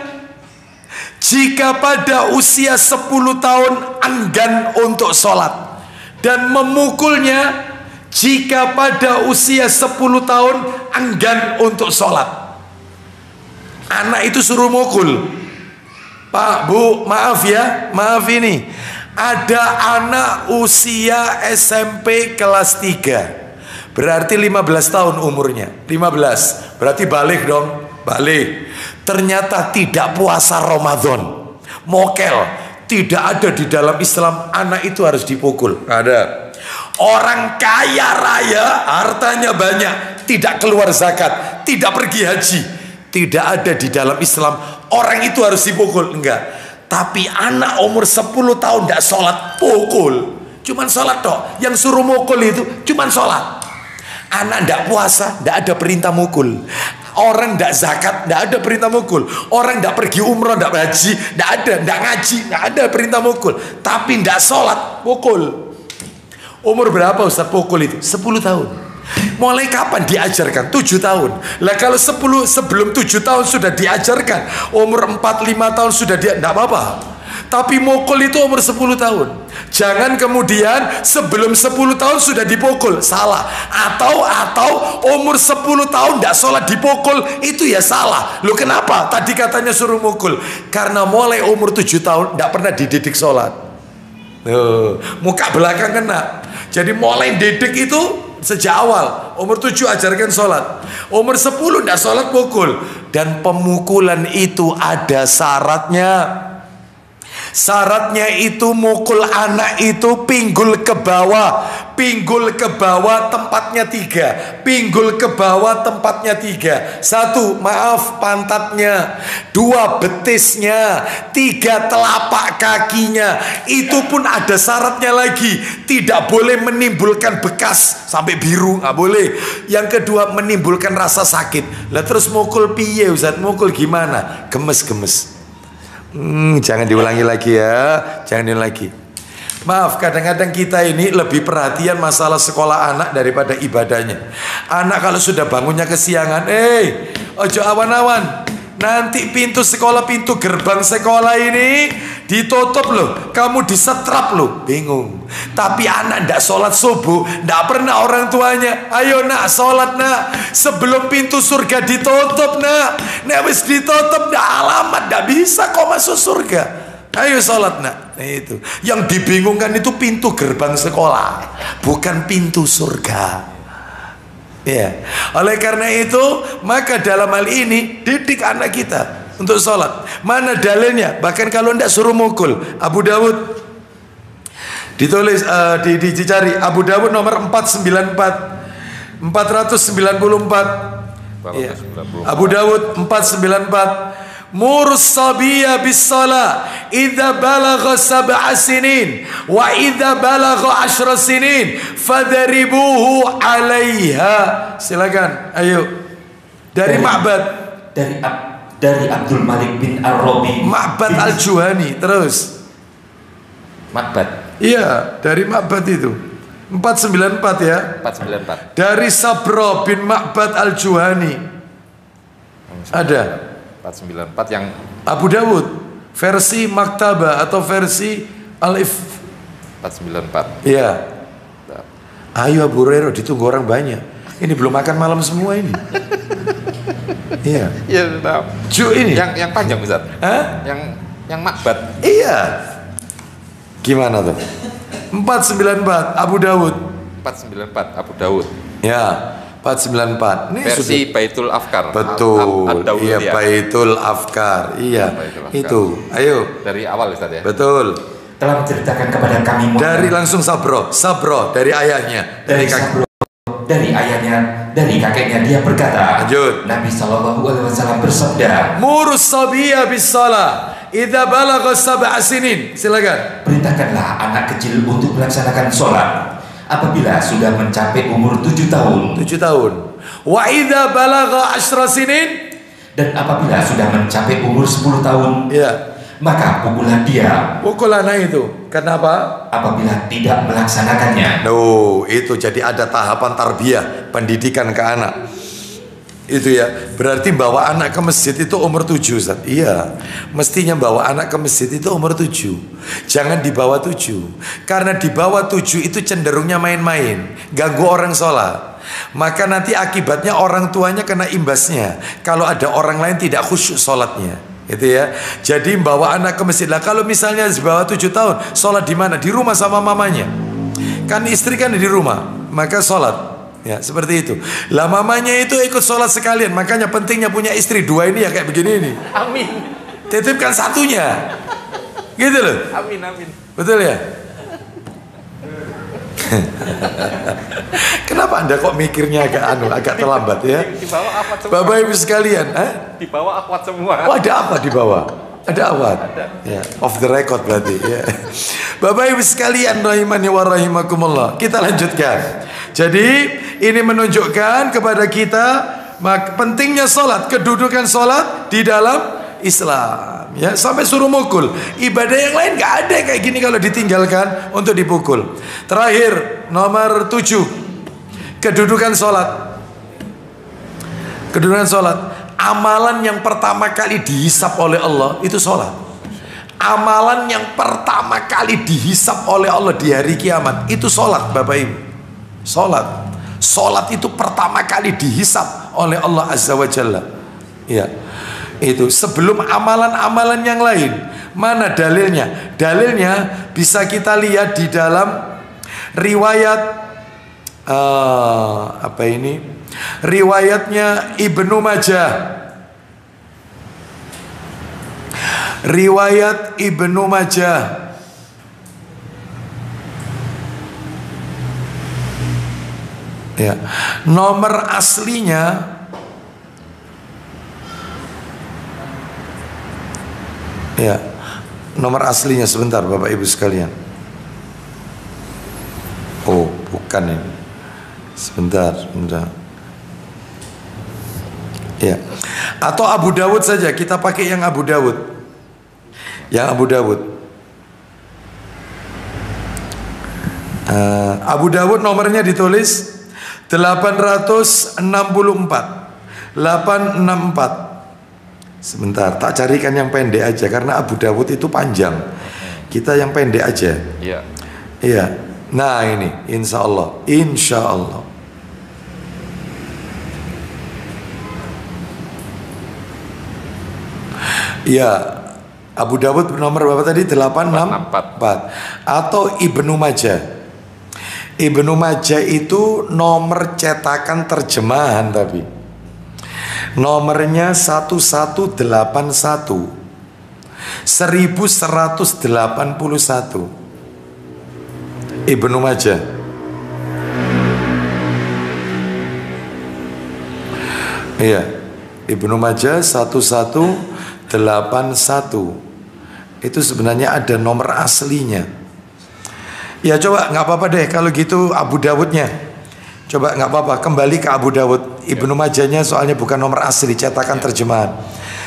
jika pada usia 10 tahun enggan untuk sholat, dan memukulnya jika pada usia 10 tahun enggan untuk sholat. Anak itu suruh mukul. Pak, Bu, maaf ini ada anak usia SMP kelas 3, berarti 15 tahun umurnya. 15 berarti balik dong, balik. Ternyata tidak puasa Ramadan, mokel. Tidak ada di dalam Islam anak itu harus dipukul. Ada orang kaya raya, hartanya banyak, tidak keluar zakat, tidak pergi haji. Tidak ada di dalam Islam orang itu harus dipukul, enggak. Tapi anak umur 10 tahun tidak sholat, pukul. Cuman sholat toh. Yang suruh mukul itu cuman sholat. Anak tidak puasa, tidak ada perintah mukul. Orang tidak zakat, tidak ada perintah mukul. Orang tidak pergi umroh, tidak haji, tidak ada, tidak ngaji, tidak ada perintah mukul. Tapi tidak sholat, pukul. Umur berapa Ustaz pukul itu? 10 tahun. Mulai kapan diajarkan? 7 tahun. Lah kalau 10 sebelum 7 tahun sudah diajarkan, umur 4-5 tahun sudah tidak apa-apa. Tapi mukul itu umur 10 tahun. Jangan kemudian sebelum 10 tahun sudah dipukul, salah. Atau umur 10 tahun tidak sholat dipukul, itu ya salah. Loh kenapa? Tadi katanya suruh mukul. Karena mulai umur 7 tahun tidak pernah dididik sholat. Muka belakang kena. Jadi mulai didik itu sejak awal. Umur 7 ajarkan sholat, umur 10 tidak sholat pukul. Dan pemukulan itu ada syaratnya. Syaratnya itu mukul anak itu pinggul ke bawah. Pinggul ke bawah tempatnya 3. Pinggul ke bawah tempatnya 3. 1, maaf, pantatnya. 2, betisnya. 3, telapak kakinya. Itu pun ada syaratnya lagi. Tidak boleh menimbulkan bekas sampai biru, nggak boleh. Yang kedua, menimbulkan rasa sakit. Lah terus mukul piye Ustaz? Mukul gimana? Gemes-gemes. Jangan diulangi lagi ya. Jangan diulangi lagi. Maaf, kadang-kadang kita ini lebih perhatian masalah sekolah anak daripada ibadahnya. Anak kalau sudah bangunnya kesiangan, ojo awan-awan. Nanti pintu sekolah, pintu gerbang sekolah ini ditutup loh, kamu disetrap loh, bingung. Tapi anak ndak sholat subuh, ndak pernah orang tuanya, ayo nak sholat nak, sebelum pintu surga ditutup nak. Nek wis ditutup ndak alamat, ndak bisa kok masuk surga. Ayo sholat nak. Nah, itu yang dibingungkan itu pintu gerbang sekolah, bukan pintu surga. Ya, oleh karena itu maka dalam hal ini didik anak kita untuk sholat. Mana dalilnya? Bahkan kalau tidak suruh mukul. Abu Dawud ditulis, dicari Abu Dawud nomor 494. Ya. Abu Dawud 494. Murus sabiya bis salah idza balagha 7 sinin wa idza balagha 10 sinin fadribuhu 'alaiha. Silakan, ayo. Dari Ma'bad, dari Abdul Malik bin Ar-Rabi, Ma'bad Al-Juhani. Terus Ma'bad. Iya, dari Ma'bad itu 494 ya. 494. Dari Sabro bin Ma'bad Al-Juhani. Ada 494 yang Abu Dawud versi Maktabah atau versi Alif 494. Iya. Ayo Abu Hurairah, ditunggu orang banyak. Ini belum makan malam semua ini. Iya. Iya, Ju ini. Yang panjang Ustaz. Hah? Yang makbat. Iya. Gimana tuh? 494 Abu Dawud. 494 Abu Dawud. Ya, 494. Ini versi sudah. Baitul Afkar. Betul. Iya, Ad-Dawudiyah. Baitul Afkar. Iya. Baitul Afkar. Itu. Ayo. Dari awal Ustaz ya. Betul. Telah menceritakan kepada kami Dari langsung Sabro dari ayahnya, dari Sabro, dari ayahnya, dari kakeknya dia berkata, lanjut. Nabi Shallallahu Alaihi Wasallam bersabda, Murus sabiyya bis shalah idza balagha sab'a sinin. Silakan. perintahkanlah anak kecil untuk melaksanakan sholat apabila sudah mencapai umur 7 tahun. 7 tahun. Wa idza balagha 10 sinin, Dan apabila sudah mencapai umur 10 tahun, ya, maka pukullah dia pukul anak itu. Kenapa? apabila tidak melaksanakannya. Itu jadi ada tahapan tarbiyah, pendidikan ke anak. Itu ya, berarti bawa anak ke masjid itu umur 7, Ustaz. Iya, mestinya bawa anak ke masjid itu umur 7. Jangan di bawah 7. Karena di bawah 7 itu cenderungnya main-main, ganggu orang sholat. Maka nanti akibatnya orang tuanya kena imbasnya. Kalau ada orang lain tidak khusyuk sholatnya. Itu ya. Jadi bawa anak ke masjid lah. Kalau misalnya di bawah 7 tahun, sholat di mana? Di rumah sama mamanya. Kan istri kan di rumah, maka sholat. Ya, seperti itu. Lah mamanya itu ikut sholat sekalian. Makanya pentingnya punya istri 2 ini ya kayak begini ini. Amin. Titipkan satunya. Gitu loh. Amin. Betul ya? Kenapa Anda kok mikirnya agak terlambat ya? Di bawah akwat semua. Bapak Ibu sekalian, Di bawah akwat semua. Oh, ada apa di bawah? Ada awat. Ya, off the record berarti ya. Bapak Ibu sekalian rahimani wa rahimakumullah. Kita lanjutkan. Jadi ini menunjukkan kepada kita pentingnya sholat, kedudukan sholat di dalam Islam. Ya, sampai suruh mukul. Ibadah yang lain nggak ada kayak gini kalau ditinggalkan untuk dipukul. Terakhir nomor 7, kedudukan sholat. Kedudukan sholat. Amalan yang pertama kali dihisap oleh Allah itu sholat. Amalan yang pertama kali dihisap oleh Allah di hari kiamat itu sholat, Bapak Ibu. Sholat. Sholat itu pertama kali dihisap oleh Allah Azza wa Jalla. Ya. Itu sebelum amalan-amalan yang lain. Mana dalilnya? Dalilnya bisa kita lihat di dalam riwayat apa ini? Riwayatnya Ibnu Majah. Riwayat Ibnu Majah. Ya, nomor aslinya ya, nomor aslinya sebentar Bapak Ibu sekalian. Oh, bukan ini. Sebentar. Ya. Atau Abu Dawud saja, kita pakai yang Abu Dawud. Yang Abu Dawud. Abu Dawud nomornya ditulis 864. 864. Sebentar, tak carikan yang pendek aja karena Abu Dawud itu panjang. Kita yang pendek aja. Iya. Iya. Nah ini, insya Allah. Insya Allah. Iya. Abu Dawud nomor berapa tadi? 864. Atau Ibnu Majah. Ibnu Majah itu nomor cetakan terjemahan tapi nomornya 1181 1181 Ibnu Majah. Iya, Ibnu Majah 1181 itu sebenarnya ada nomor aslinya. Ya coba nggak apa-apa deh kalau gitu Abu Dawudnya. Coba nggak apa-apa kembali ke Abu Dawud. Ibnu Majahnya soalnya bukan nomor asli cetakan terjemahan.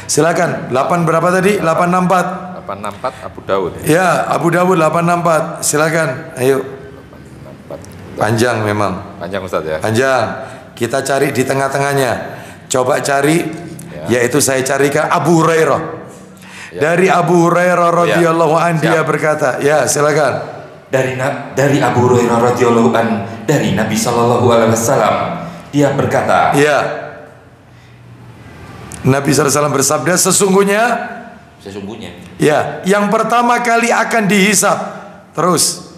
Silakan 8 berapa tadi? 864. 864 Abu Dawud. Ya Abu Dawud 864. Silakan. Ayo. Panjang memang. Panjang Ustaz ya. Panjang. Kita cari di tengah-tengahnya. Coba cari Yaitu saya carikan Abu Hurairah. Dari Abu Hurairah radhiyallahu anhu dia berkata, ya silakan. Dari Abu Hurairah radhiyallahu anhu dari Nabi sallallahu alaihi wasallam dia berkata, ya, Nabi SAW bersabda, sesungguhnya, ya, yang pertama kali akan dihisab. Terus.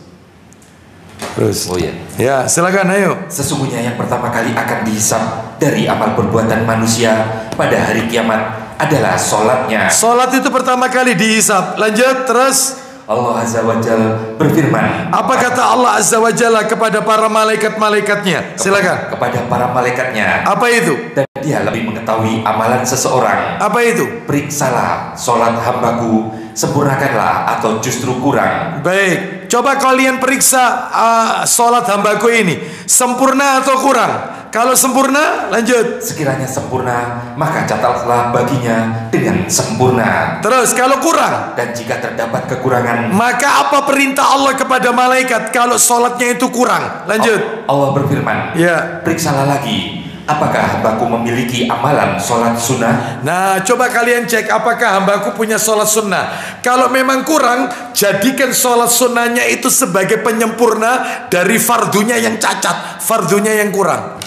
Oh ya. Ya, silakan ayo. Sesungguhnya yang pertama kali akan dihisab dari amal perbuatan manusia pada hari kiamat adalah sholatnya. Sholat itu pertama kali dihisab. Lanjut terus. Allah Azza wa Jalla berfirman. Apa kata Allah Azza wa Jalla kepada para malaikat-malaikatnya? Silakan. Kepada para malaikatnya. Apa itu? Dan dia lebih mengetahui amalan seseorang. Apa itu? Periksalah sholat hambaku, sempurnakanlah atau justru kurang. Baik, coba kalian periksa sholat hambaku ini, sempurna atau kurang? Kalau sempurna, lanjut. Sekiranya sempurna, maka catatlah baginya dengan sempurna. Terus, kalau kurang, dan jika terdapat kekurangan, maka apa perintah Allah kepada malaikat kalau sholatnya itu kurang? Lanjut. Allah berfirman, ya, periksalah lagi, apakah hambaku memiliki amalan sholat sunnah? Nah, coba kalian cek apakah hambaku punya sholat sunnah. Kalau memang kurang, jadikan sholat sunnahnya itu sebagai penyempurna dari fardunya yang cacat, fardunya yang kurang.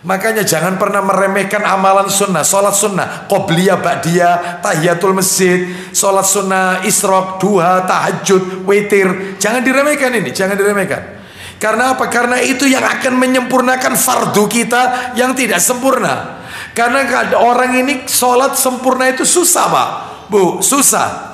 Makanya jangan pernah meremehkan amalan sunnah, sholat sunnah, qobliyah, ba'diyah, tahiyatul masjid, sholat sunnah, isyraq, duha, tahajud, witir. Jangan diremehkan ini, jangan diremehkan. Karena apa? Karena itu yang akan menyempurnakan fardu kita yang tidak sempurna. Karena orang ini sholat sempurna itu susah, Pak, Bu, susah.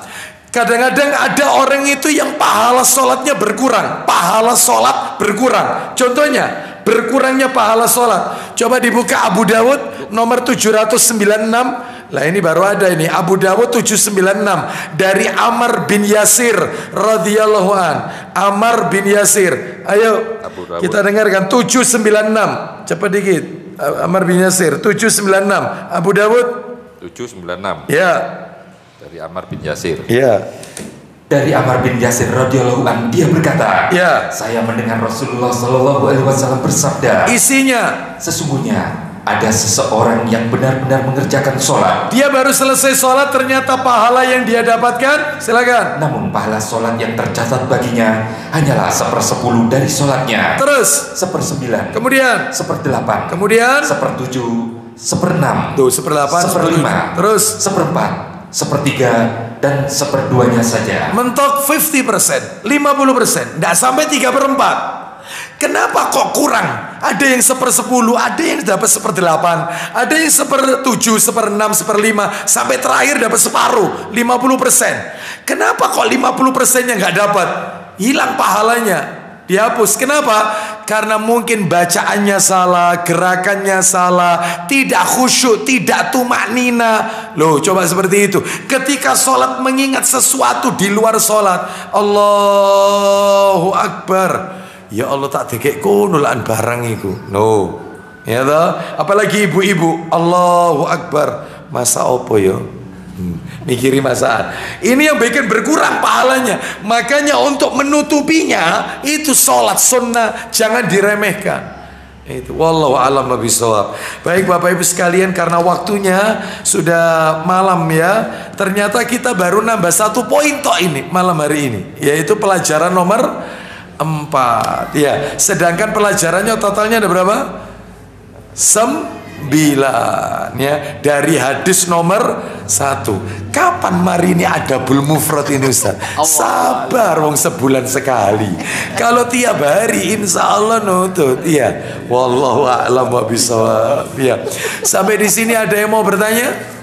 Kadang-kadang ada orang itu yang pahala sholatnya berkurang, pahala sholat berkurang. Contohnya, berkurangnya pahala sholat. Coba dibuka Abu Dawud nomor 796. Lah ini baru ada ini, Abu Dawud 796 dari Ammar bin Yasir radhiyallahu an. Ammar bin Yasir. Ayo kita dengarkan 796. Cepat dikit. Ammar bin Yasir 796. Abu Dawud 796. Ya. Dari Ammar bin Yasir. Ya. Dari Ammar bin Yasir radhiyallahu an dia berkata, ya, saya mendengar Rasulullah sallallahu alaihi wasallam bersabda, isinya, sesungguhnya ada seseorang yang benar-benar mengerjakan sholat. Dia baru selesai sholat, ternyata pahala yang dia dapatkan, silakan. Namun pahala sholat yang tercatat baginya hanyalah 1/10 dari sholatnya. Terus 1/9. Kemudian 1/8. Kemudian 1/7. 1/6. Tuh 1/8. 1/5. Terus 1/4. 1/3 dan 1/2-nya saja. Mentok 50%, 50%, tidak sampai 3/4. Kenapa kok kurang? Ada yang 1/10, ada yang dapat 1/8, ada yang 1/7, 1/6, 1/5, sampai terakhir dapat separuh, 50%. Kenapa kok 50%-nya nggak dapat? Hilang pahalanya, dihapus. Kenapa? Karena mungkin bacaannya salah, gerakannya salah, tidak khusyuk, tidak tumaknina. Loh, coba seperti itu. Ketika sholat mengingat sesuatu di luar sholat, Allahu Akbar, ya Allah tak dikek kunulan barang iku. No. Ya toh? Apalagi ibu-ibu, Allahu Akbar, masa opo ya? Mikiri masakan. Ini yang bikin berkurang pahalanya. Makanya untuk menutupinya itu sholat sunnah, jangan diremehkan. Itu wallahu a'lam bishawab. Baik Bapak Ibu sekalian, karena waktunya sudah malam ya. Ternyata kita baru nambah 1 poin tok ini malam hari ini, yaitu pelajaran nomor 4 ya. Sedangkan pelajarannya totalnya ada berapa? 9 ya, dari hadis nomor 1. Kapan mari ini ada bul mufrad ini Ustaz? Sabar wong sebulan sekali. Kalau tiap hari insya Allah nutut ya. Wallahu a'lam bishawab ya. Sampai di sini ada yang mau bertanya?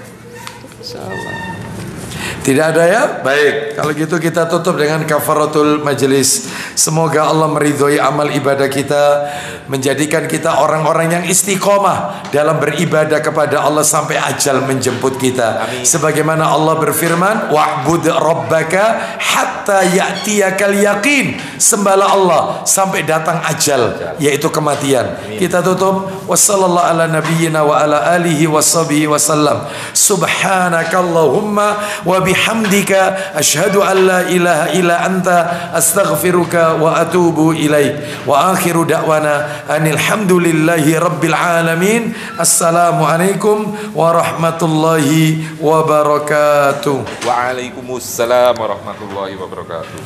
Tidak ada ya? Baik, kalau gitu kita tutup dengan kafaratul majelis. Semoga Allah meridhoi amal ibadah kita, menjadikan kita orang-orang yang istiqomah dalam beribadah kepada Allah sampai ajal menjemput kita. Amin. Sebagaimana Allah berfirman, wa'bud rabbaka hatta ya'tiyakal yaqin. Sembahlah Allah sampai datang ajal, yaitu kematian. Amin. Kita tutup. Wassallallahu ala nabiyyina wa ala alihi washabihi wasallam. Subhanakallahumma wa bihamdika bihamdika asyhadu an la ilaha illa anta astaghfiruka wa atubu ilaik. Wa akhiru da'wana anil hamdulillahi rabbil alamin. Assalamualaikum warahmatullahi wabarakatuh. Waalaikumsalam warahmatullahi wabarakatuh.